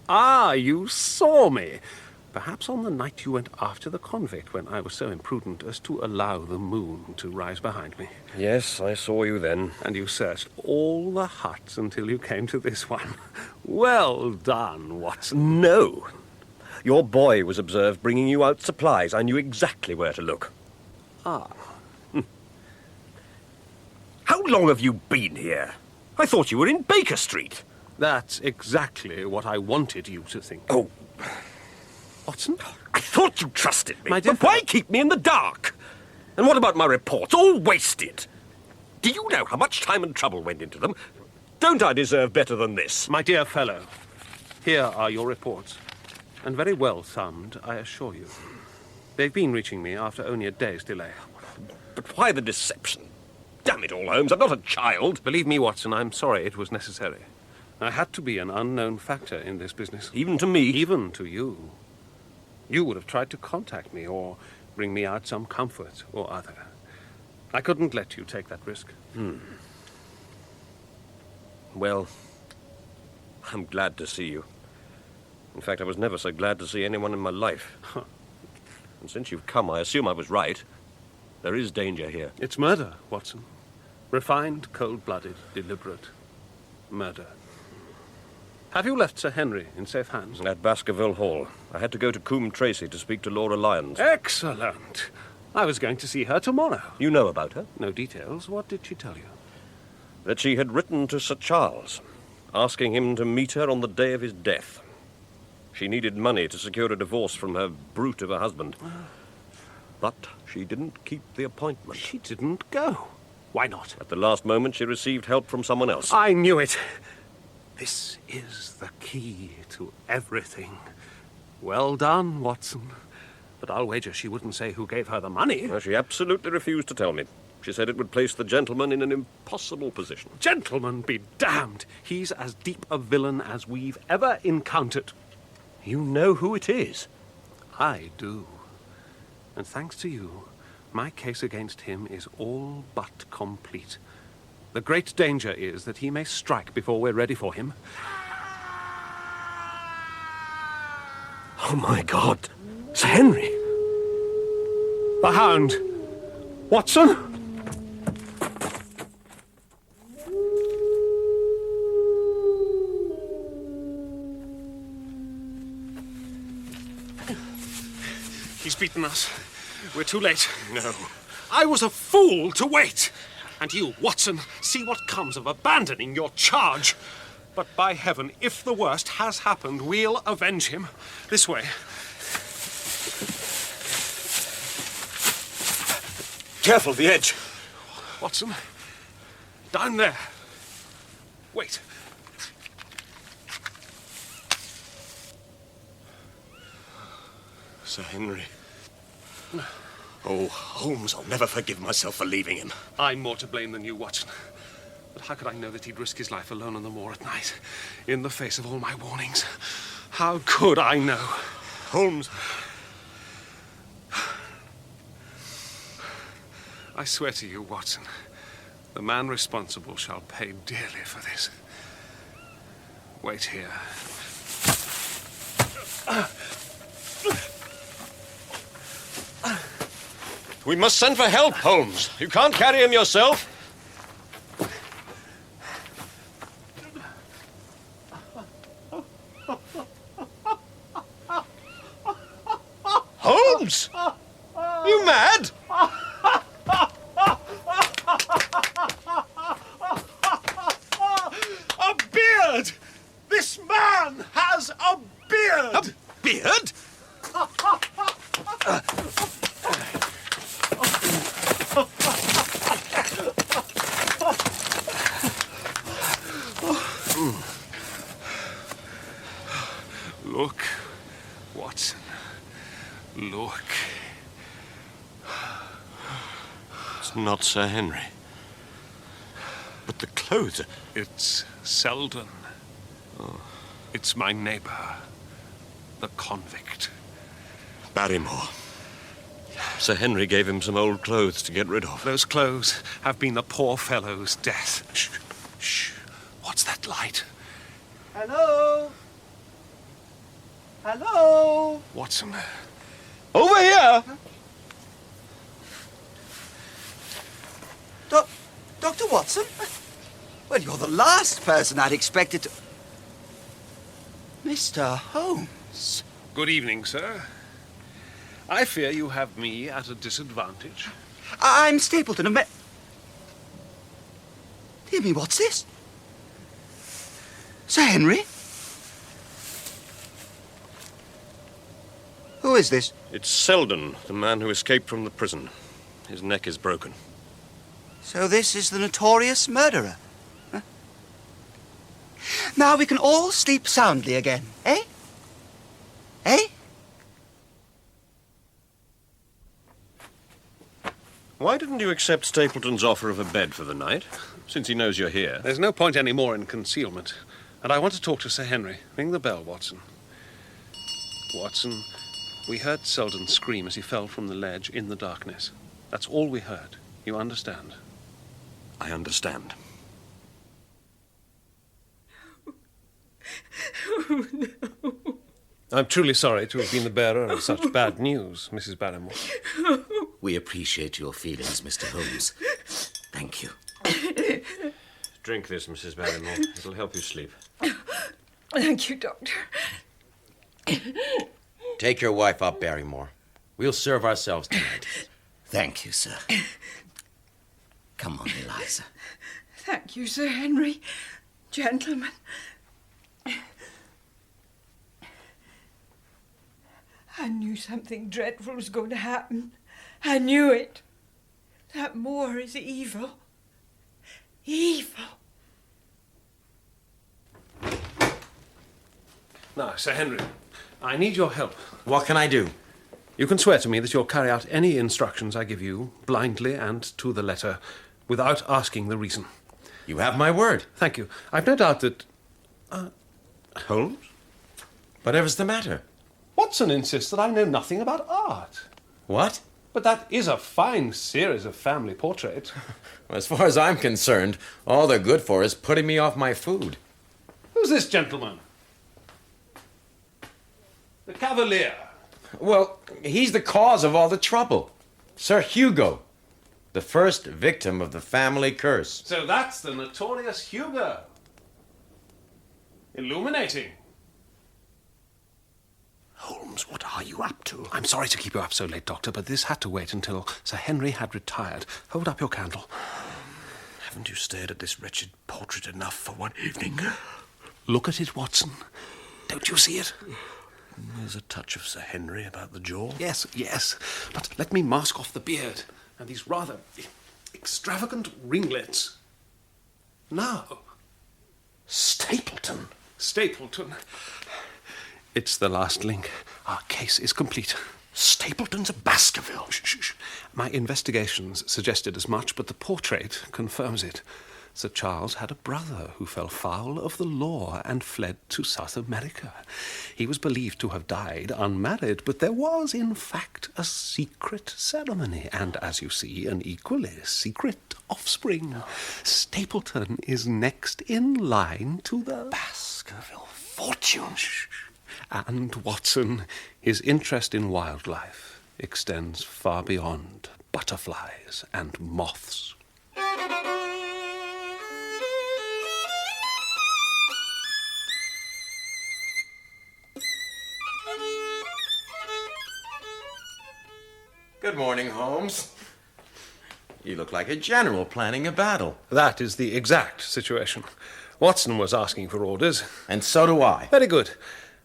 You saw me. Perhaps on the night you went after the convict, when I was so imprudent as to allow the moon to rise behind me. Yes, I saw you then. And you searched all the huts until you came to this one. Well done, Watson. No. Your boy was observed bringing you out supplies. I knew exactly where to look. How long have you been here? I thought you were in Baker Street. That's exactly what I wanted you to think. Oh. Watson? I thought you trusted me. My dear but why keep me in the dark? And what about my reports? All wasted. Do you know how much time and trouble went into them? Don't I deserve better than this? My dear fellow, here are your reports. And very well thumbed, I assure you. They've been reaching me after only a day's delay. But why the deception? Damn it all, Holmes, I'm not a child. Believe me, Watson, I'm sorry it was necessary. I had to be an unknown factor in this business. Even to me? Even to you. You would have tried to contact me or bring me out some comfort or other. I couldn't let you take that risk. Well, I'm glad to see you. In fact, I was never so glad to see anyone in my life. And since you've come, I assume I was right. There is danger here. It's murder, Watson. Refined, cold-blooded, deliberate murder. Have you left Sir Henry in safe hands? At Baskerville Hall. I had to go to Coombe Tracy to speak to Laura Lyons. Excellent. I was going to see her tomorrow. You know about her? No details. What did she tell you? That she had written to Sir Charles, asking him to meet her on the day of his death. She needed money to secure a divorce from her brute of a husband. But she didn't keep the appointment. She didn't go. Why not? At the last moment, she received help from someone else. I knew it. This is the key to everything. Well done, Watson. But I'll wager she wouldn't say who gave her the money. No, she absolutely refused to tell me. She said it would place the gentleman in an impossible position. Gentleman be damned! He's as deep a villain as we've ever encountered. You know who it is? I do. And thanks to you, my case against him is all but complete. The great danger is that he may strike before we're ready for him. Oh, my God. Sir Henry. The Hound. Watson? He's beaten us. We're too late. No. I was a fool to wait. And you, Watson, see what comes of abandoning your charge. But by heaven, if the worst has happened, we'll avenge him. This way. Careful, the edge. Watson, down there. Wait. Sir Henry. Oh, Holmes, I'll never forgive myself for leaving him. I'm more to blame than you, Watson. But how could I know that he'd risk his life alone on the moor at night, in the face of all my warnings? How could I know? Holmes. I swear to you, Watson, the man responsible shall pay dearly for this. Wait here. We must send for help, Holmes. You can't carry him yourself. Holmes! You mad? A beard! This man has a beard! A beard? Look, Watson. Look. It's not Sir Henry. But the clothes are... It's Selden. Oh. It's my neighbor, the convict. Barrymore. Sir Henry gave him some old clothes to get rid of. Those clothes have been the poor fellow's death. Shh, shh. What's that light? Hello? Hello? Watson. Over here! Dr. Watson? Well, you're the last person I'd expected to... Mr. Holmes. Good evening, sir. I fear you have me at a disadvantage. I'm Stapleton of Dear me, what's this? Sir Henry? Who is this? It's Selden, the man who escaped from the prison. His neck is broken. So this is the notorious murderer? Huh? Now we can all sleep soundly again, eh? Eh? Why didn't you accept Stapleton's offer of a bed for the night, since he knows you're here? There's no point any more in concealment. And I want to talk to Sir Henry. Ring the bell, Watson. Watson, we heard Selden scream as he fell from the ledge in the darkness. That's all we heard. You understand? I understand. Oh, no. I'm truly sorry to have been the bearer of such bad news, Mrs. Barrymore. We appreciate your feelings, Mr. Holmes. Thank you. Drink this, Mrs. Barrymore. It'll help you sleep. Thank you, Doctor. Take your wife up, Barrymore. We'll serve ourselves tonight. Thank you, sir. Come on, Eliza. Thank you, Sir Henry. Gentlemen. I knew something dreadful was going to happen. I knew it. That moor is evil. Evil. Now, Sir Henry, I need your help. What can I do? You can swear to me that you'll carry out any instructions I give you, blindly and to the letter, without asking the reason. You have my word. Thank you. I've no doubt that... Holmes? Whatever's the matter? Watson insists that I know nothing about art. What? But that is a fine series of family portraits. As far as I'm concerned, all they're good for is putting me off my food. Who's this gentleman? The Cavalier. Well, he's the cause of all the trouble. Sir Hugo, the first victim of the family curse. So that's the notorious Hugo. Illuminating. Holmes, what are you up to? I'm sorry to keep you up so late, Doctor, but this had to wait until Sir Henry had retired. Hold up your candle. Haven't you stared at this wretched portrait enough for one evening? Look at it, Watson. Don't you see it? There's a touch of Sir Henry about the jaw. Yes, yes. But let me mask off the beard and these rather extravagant ringlets. Now. Stapleton. Stapleton. It's the last link. Our case is complete. Stapleton's a Baskerville. Shh. My investigations suggested as much, but the portrait confirms it. Sir Charles had a brother who fell foul of the law and fled to South America. He was believed to have died unmarried, but there was, in fact, a secret ceremony, and, as you see, an equally secret offspring. Stapleton is next in line to the Baskerville fortune. And, Watson, his interest in wildlife extends far beyond butterflies and moths. Good morning, Holmes. You look like a general planning a battle. That is the exact situation. Watson was asking for orders. And so do I. Very good.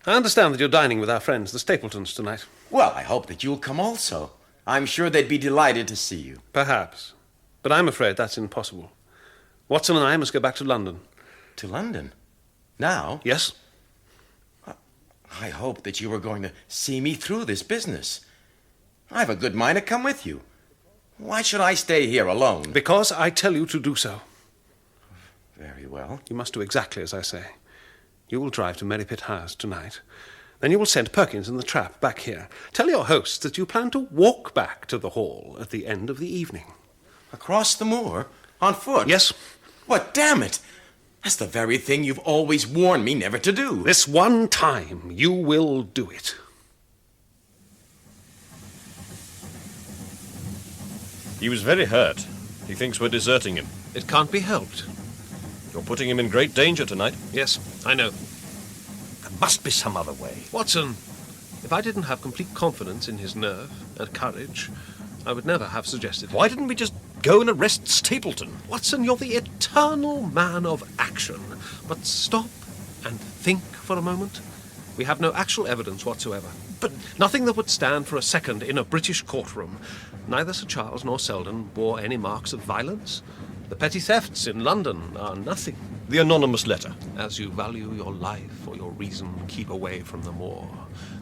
I understand that you're dining with our friends, the Stapletons, tonight. Well, I hope that you'll come also. I'm sure they'd be delighted to see you. Perhaps. But I'm afraid that's impossible. Watson and I must go back to London. To London? Now? Yes. I hoped that you were going to see me through this business. I've a good mind to come with you. Why should I stay here alone? Because I tell you to do so. Very well. You must do exactly as I say. You will drive to Merripit House tonight. Then you will send Perkins and the trap back here. Tell your hosts that you plan to walk back to the hall at the end of the evening. Across the moor? On foot? Yes. But damn it! That's the very thing you've always warned me never to do. This one time, you will do it. He was very hurt. He thinks we're deserting him. It can't be helped. You're putting him in great danger tonight. Yes, I know. There must be some other way. Watson, if I didn't have complete confidence in his nerve and courage, I would never have suggested it. Why didn't we just go and arrest Stapleton? Watson, you're the eternal man of action. But stop and think for a moment. We have no actual evidence whatsoever. But nothing that would stand for a second in a British courtroom. Neither Sir Charles nor Selden bore any marks of violence. The petty thefts in London are nothing. The anonymous letter. As you value your life or your reason, keep away from the moor.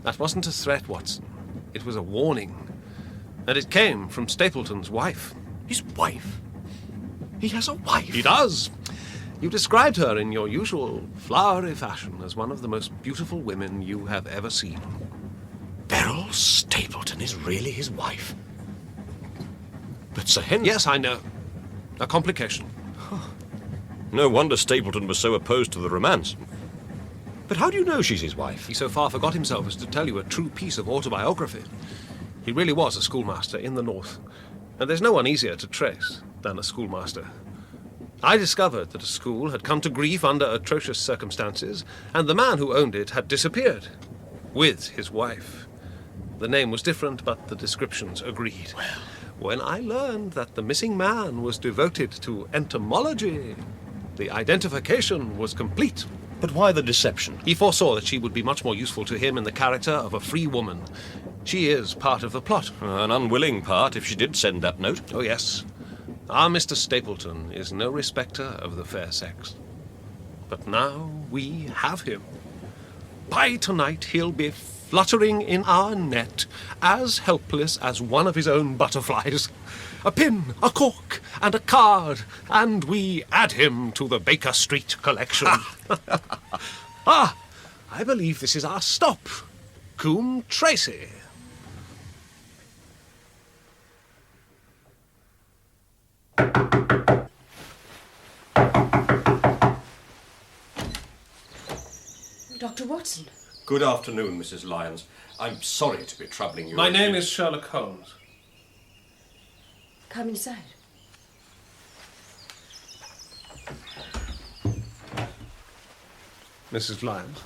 That wasn't a threat, Watson. It was a warning. And it came from Stapleton's wife. His wife? He has a wife? He does. You described her in your usual flowery fashion as one of the most beautiful women you have ever seen. Beryl Stapleton is really his wife? But Sir Henry... Yes, I know. A complication. No wonder Stapleton was so opposed to the romance. But how do you know she's his wife? He so far forgot himself as to tell you a true piece of autobiography. He really was a schoolmaster in the north, and there's no one easier to trace than a schoolmaster. I discovered that a school had come to grief under atrocious circumstances, and the man who owned it had disappeared, with his wife. The name was different, but the descriptions agreed. Well, when I learned that the missing man was devoted to entomology, the identification was complete. But why the deception? He foresaw that she would be much more useful to him in the character of a free woman. She is part of the plot. An unwilling part, if she did send that note. Oh, yes. Our Mr. Stapleton is no respecter of the fair sex. But now we have him. By tonight he'll be fluttering in our net, as helpless as one of his own butterflies. A pin, a cork, and a card, and we add him to the Baker Street collection. Ah, I believe this is our stop. Coombe Tracy. Watson. Good afternoon, Mrs. Lyons. I'm sorry to be troubling you. My name is Sherlock Holmes. Come inside. Mrs. Lyons,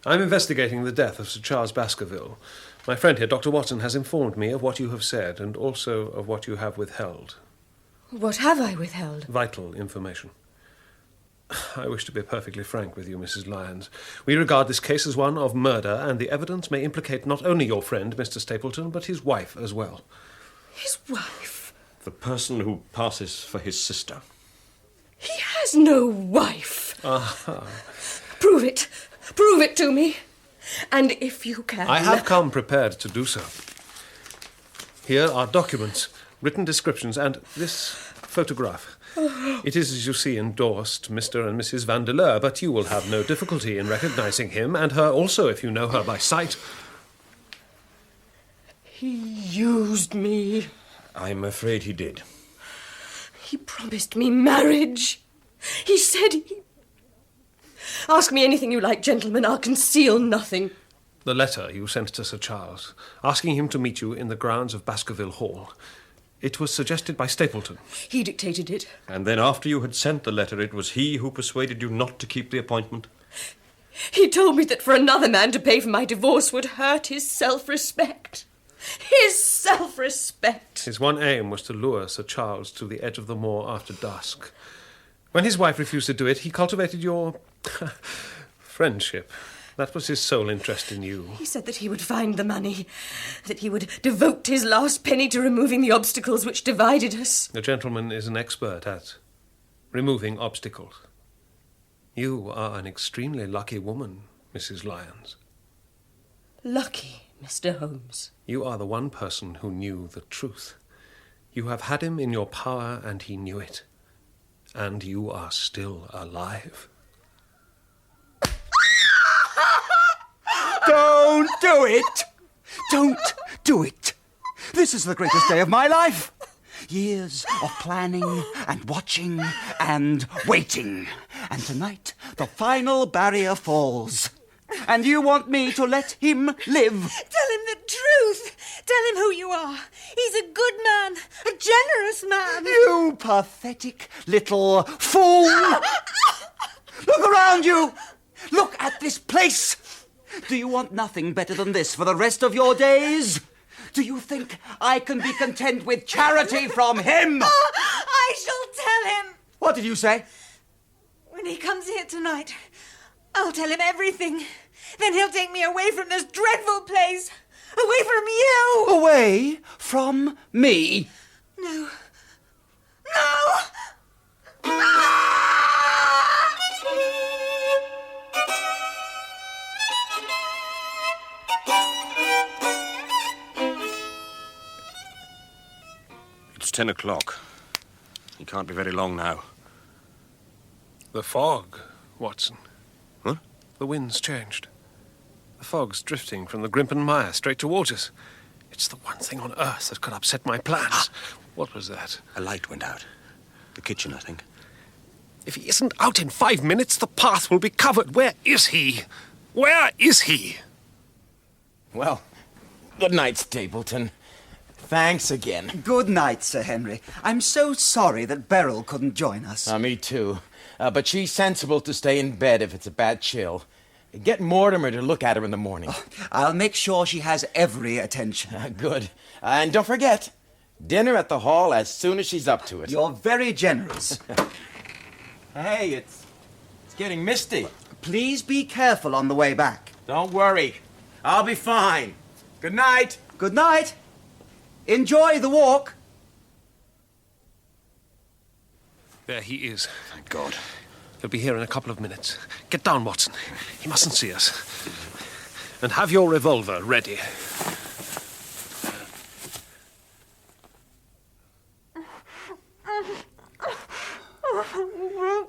I'm investigating the death of Sir Charles Baskerville. My friend here, Dr. Watson, has informed me of what you have said and also of what you have withheld. What have I withheld? Vital information. I wish to be perfectly frank with you, Mrs. Lyons. We regard this case as one of murder, and the evidence may implicate not only your friend, Mr. Stapleton, but his wife as well. His wife? The person who passes for his sister. He has no wife. Aha. Prove it. Prove it to me. And if you can... I have come prepared to do so. Here are documents, written descriptions, and this photograph. It is, as you see, endorsed Mr. and Mrs. Vandeleur, but you will have no difficulty in recognizing him, and her also, if you know her by sight. He used me. I'm afraid he did. He promised me marriage. He said he... Ask me anything you like, gentlemen. I'll conceal nothing. The letter you sent to Sir Charles, asking him to meet you in the grounds of Baskerville Hall. It was suggested by Stapleton. He dictated it. And then after you had sent the letter, it was he who persuaded you not to keep the appointment? He told me that for another man to pay for my divorce would hurt his self-respect. His self-respect. His one aim was to lure Sir Charles to the edge of the moor after dusk. When his wife refused to do it, he cultivated your friendship. That was his sole interest in you. He said that he would find the money, that he would devote his last penny to removing the obstacles which divided us. The gentleman is an expert at removing obstacles. You are an extremely lucky woman, Mrs. Lyons. Lucky, Mr. Holmes. You are the one person who knew the truth. You have had him in your power, and he knew it. And you are still alive. Don't do it! Don't do it! This is the greatest day of my life. Years of planning and watching and waiting. And tonight, the final barrier falls. And you want me to let him live? Tell him the truth. Tell him who you are. He's a good man, a generous man. You pathetic little fool! Look around you! Look at this place! Do you want nothing better than this for the rest of your days? Do you think I can be content with charity from him? I shall tell him. What did you say? When he comes here tonight, I'll tell him everything. Then he'll take me away from this dreadful place. Away from you. Away from me? No. No! It's 10 o'clock. He can't be very long now. The fog, Watson. What? The wind's changed. The fog's drifting from the Grimpen Mire straight towards us. It's the one thing on earth that could upset my plans. What was that? A light went out. The kitchen, I think. If he isn't out in 5 minutes, the path will be covered. Where is he? Where is he? Well, good night, Stapleton. Thanks again. Good night, Sir Henry. I'm so sorry that Beryl couldn't join us. Me too. But she's sensible to stay in bed if it's a bad chill. Get Mortimer to look at her in the morning. Oh, I'll make sure she has every attention. Good. And don't forget, dinner at the hall as soon as she's up to it. You're very generous. Hey, it's getting misty. Please be careful on the way back. Don't worry. I'll be fine. Good night. Good night. Enjoy the walk. There he is. Thank God. He'll be here in a couple of minutes. Get down, Watson. He mustn't see us. And have your revolver ready.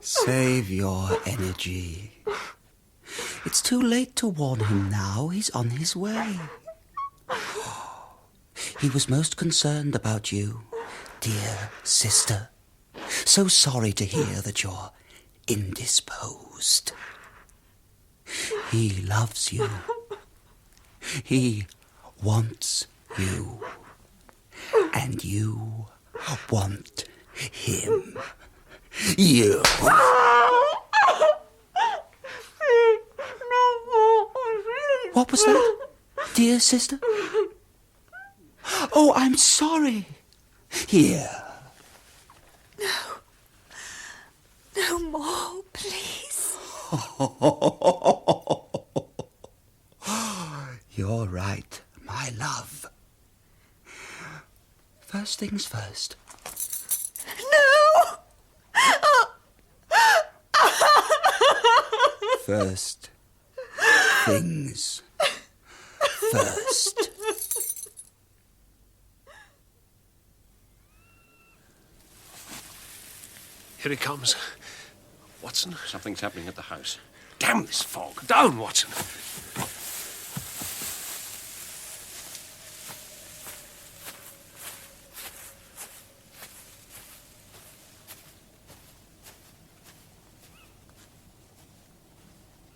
Save your energy. It's too late to warn him now. He's on his way. He was most concerned about you, dear sister. So sorry to hear that you're indisposed. He loves you. He wants you. And you want him. You. What was that, dear sister? Oh, I'm sorry. Here. No more, please. You're right, my love. First things first. No! First things first. Here he comes. Watson? Something's happening at the house. Damn this fog. Down, Watson.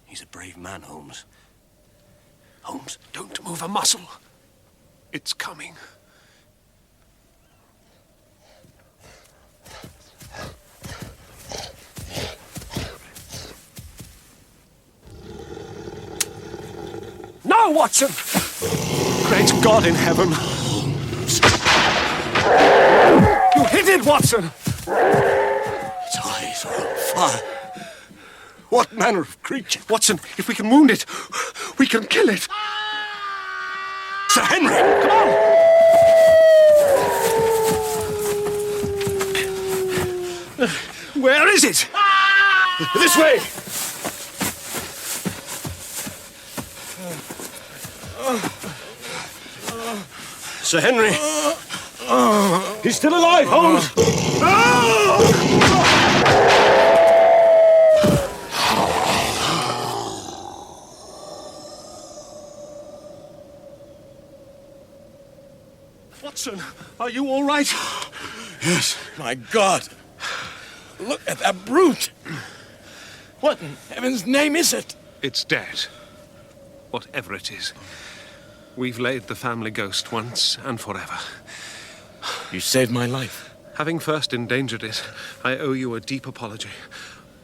He's a brave man, Holmes. Holmes, don't move a muscle. It's coming. Now, Watson! Great God in heaven. You hit it, Watson! Its eyes are on fire. What manner of creature? Watson, if we can wound it, we can kill it. Sir Henry! Come on! Where is it? This way! Sir Henry! He's still alive, Holmes! Watson, are you all right? Yes, my God. Look at that brute. What in heaven's name is it? It's dead. Whatever it is. We've laid the family ghost once and forever. You saved my life. Having first endangered it, I owe you a deep apology.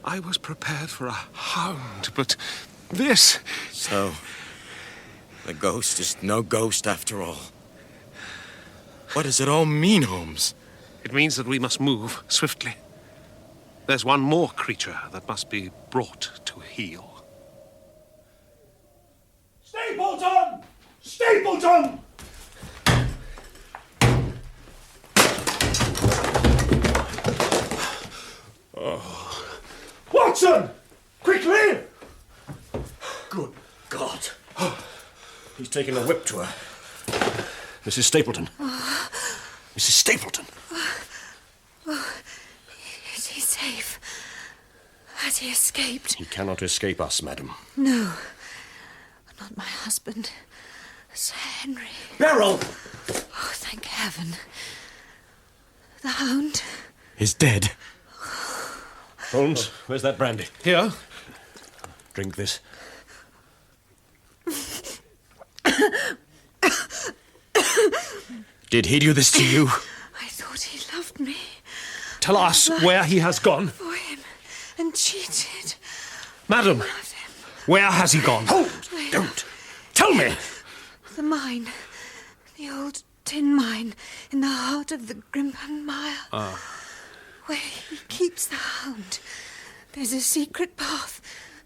I was prepared for a hound, but this... So, the ghost is no ghost after all. What does it all mean, Holmes? It means that we must move swiftly. There's one more creature that must be brought to heel. Stapleton! Stapleton! Oh. Watson! Quickly! Good God. He's taken a whip to her. Mrs. Stapleton. Mrs. Stapleton. Is he safe? Has he escaped? He cannot escape us, madam. No. Not my husband. Sir Henry. Beryl! Oh, thank heaven. The Hound? Is dead. Holmes, where's that brandy? Here. Drink this. Did he do this to you? I thought he loved me. Tell us where he has gone. For him. And cheated. Madam, where has he gone? Holmes, don't. Tell me. The mine. The old tin mine in the heart of the Grimpen Mire. Ah. Where he keeps the Hound. There's a secret path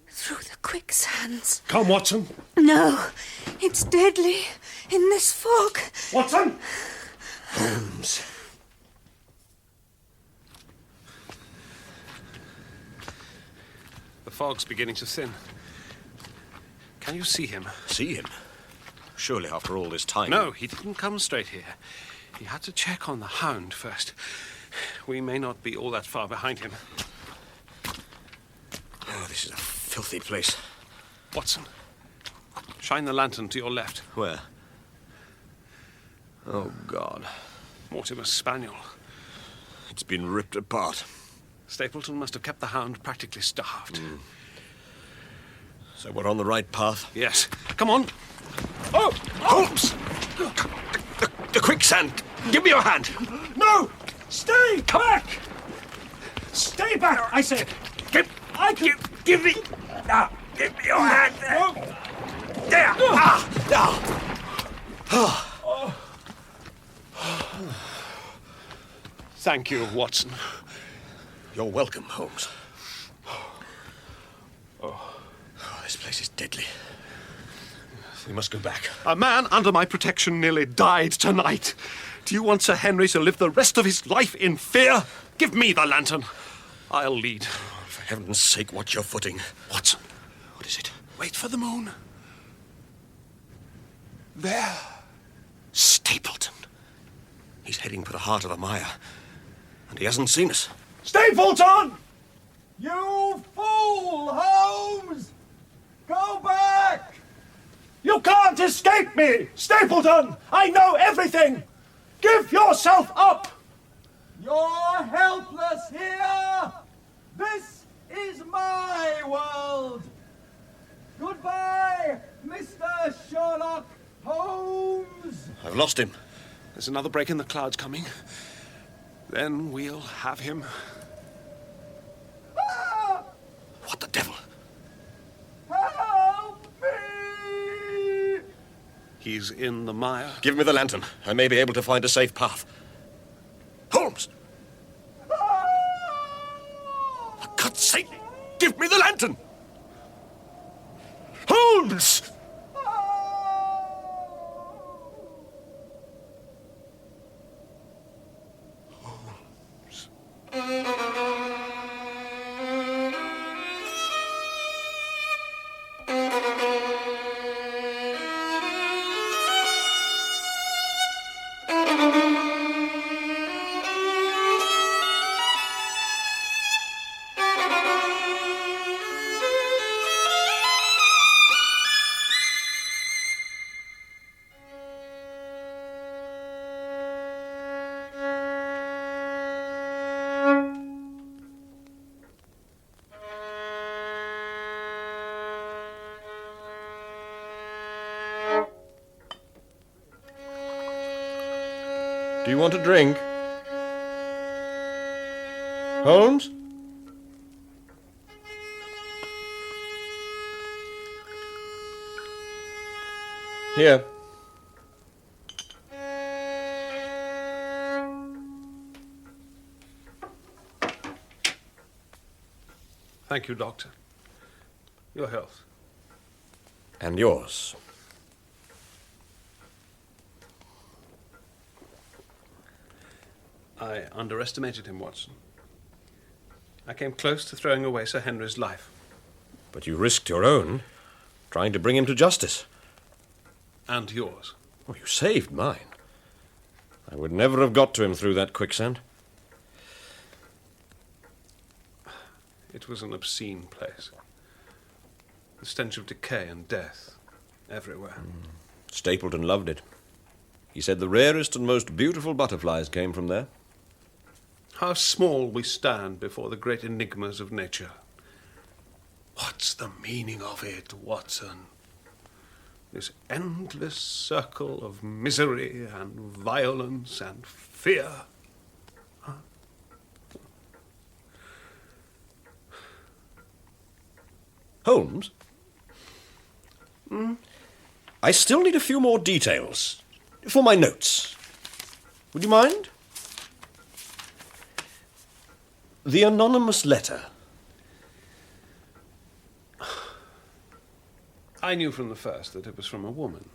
through the quicksands. Come, Watson. No, it's deadly in this fog. Watson! Holmes. The fog's beginning to thin. Can you see him? See him? Surely after all this time... No, he didn't come straight here. He had to check on the Hound first. We may not be all that far behind him. Oh, this is a filthy place. Watson, shine the lantern to your left. Where? Oh, God. Mortimer's spaniel. It's been ripped apart. Stapleton must have kept the Hound practically starved. So we're on the right path? Yes. Come on. Oh! Holmes! The quicksand! Give me your hand! No! Stay back! Stay back, I said! Give me... Now, give me your hand! There! Thank you, Watson. You're welcome, Holmes. This place is deadly. We must go back. A man under my protection nearly died tonight. Do you want Sir Henry to live the rest of his life in fear? Give me the lantern. I'll lead. For heaven's sake, watch your footing. Watson. What is it? Wait for the moon. There. Stapleton. He's heading for the heart of the mire. And he hasn't seen us. Stapleton! You fool, Holmes! Go back! You can't escape me! Stapleton! I know everything! Give yourself up! You're helpless here! This is my world! Goodbye, Mr. Sherlock Holmes! I've lost him. There's another break in the clouds coming. Then we'll have him. What the devil? Help me! He's in the mire. Give me the lantern. I may be able to find a safe path. Holmes! For God's sake, give me the lantern! Holmes! Do you want a drink? Holmes? Here. Thank you, Doctor. Your health. And yours. I underestimated him, Watson. I came close to throwing away Sir Henry's life. But you risked your own, trying to bring him to justice. And yours. Oh, you saved mine. I would never have got to him through that quicksand. It was an obscene place. The stench of decay and death everywhere. Stapleton loved it. He said the rarest and most beautiful butterflies came from there. How small we stand before the great enigmas of nature. What's the meaning of it, Watson? This endless circle of misery and violence and fear. Huh? Holmes? I still need a few more details for my notes. Would you mind? The anonymous letter. I knew from the first that it was from a woman.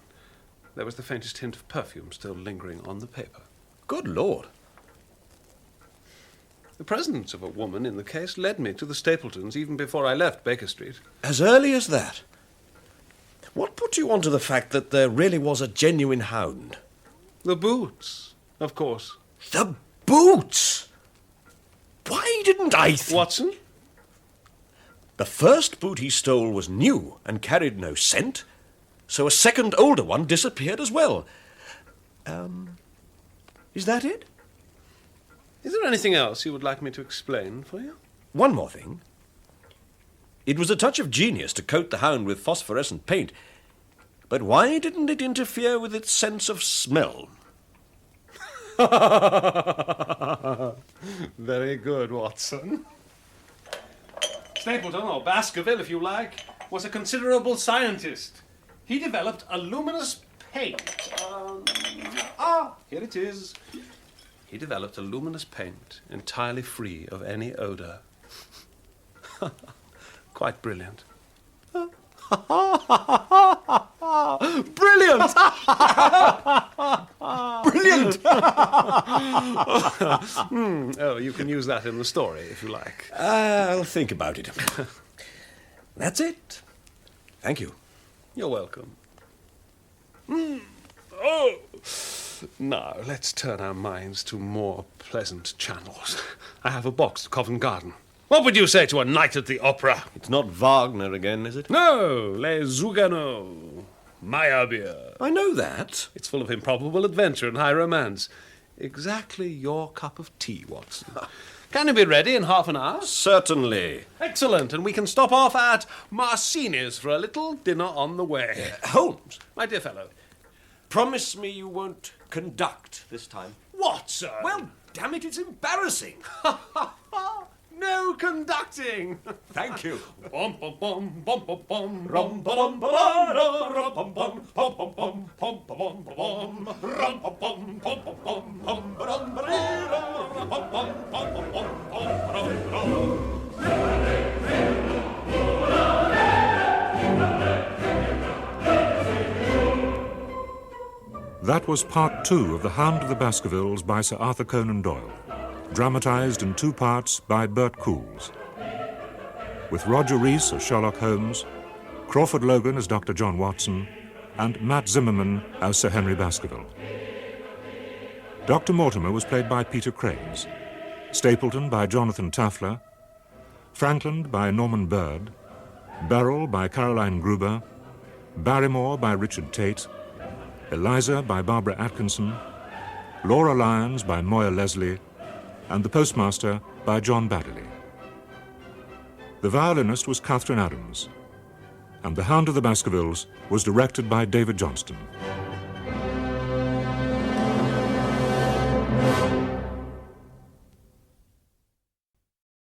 There was the faintest hint of perfume still lingering on the paper. Good Lord. The presence of a woman in the case led me to the Stapletons even before I left Baker Street. As early as that? What put you onto the fact that there really was a genuine hound? The boots, of course. The boots? Why didn't I Watson? The first boot he stole was new and carried no scent, so a second older one disappeared as well. Is that it? Is there anything else you would like me to explain for you? One more thing. It was a touch of genius to coat the Hound with phosphorescent paint, but why didn't it interfere with its sense of smell? Very good, Watson. Stapleton, or Baskerville if you like, was a considerable scientist. He developed a luminous paint. Here it is. He developed a luminous paint entirely free of any odor. Quite brilliant. Brilliant! Brilliant! Oh, you can use that in the story if you like. I'll think about it. That's it. Thank you. You're welcome. Oh! Now, let's turn our minds to more pleasant channels. I have a box at Covent Garden. What would you say to a night at the opera? It's not Wagner again, is it? No, Les Huguenots. Meyerbeer. I know that. It's full of improbable adventure and high romance. Exactly your cup of tea, Watson. Can you be ready in half an hour? Certainly. Excellent, and we can stop off at Marcini's for a little dinner on the way. Holmes. My dear fellow. Promise me you won't conduct this time. What, sir? Well, damn it, it's embarrassing. No conducting. Thank you. Bum bum bum bum bum bum Rum bum bum bum bum bum bum bum bum bum bum rum bum bum bum bum bum bum That was part 2 of The Hound of the Baskervilles by Sir Arthur Conan Doyle, dramatised in 2 parts by Bert Coules, with Roger Rees as Sherlock Holmes, Crawford Logan as Dr. John Watson, and Matt Zimmerman as Sir Henry Baskerville. Dr. Mortimer was played by Peter Cranes, Stapleton by Jonathan Taffler, Frankland by Norman Bird, Beryl by Caroline Gruber, Barrymore by Richard Tate, Eliza by Barbara Atkinson, Laura Lyons by Moya Leslie, and the postmaster by John Baddeley. The violinist was Catherine Adams, and The Hound of the Baskervilles was directed by David Johnston.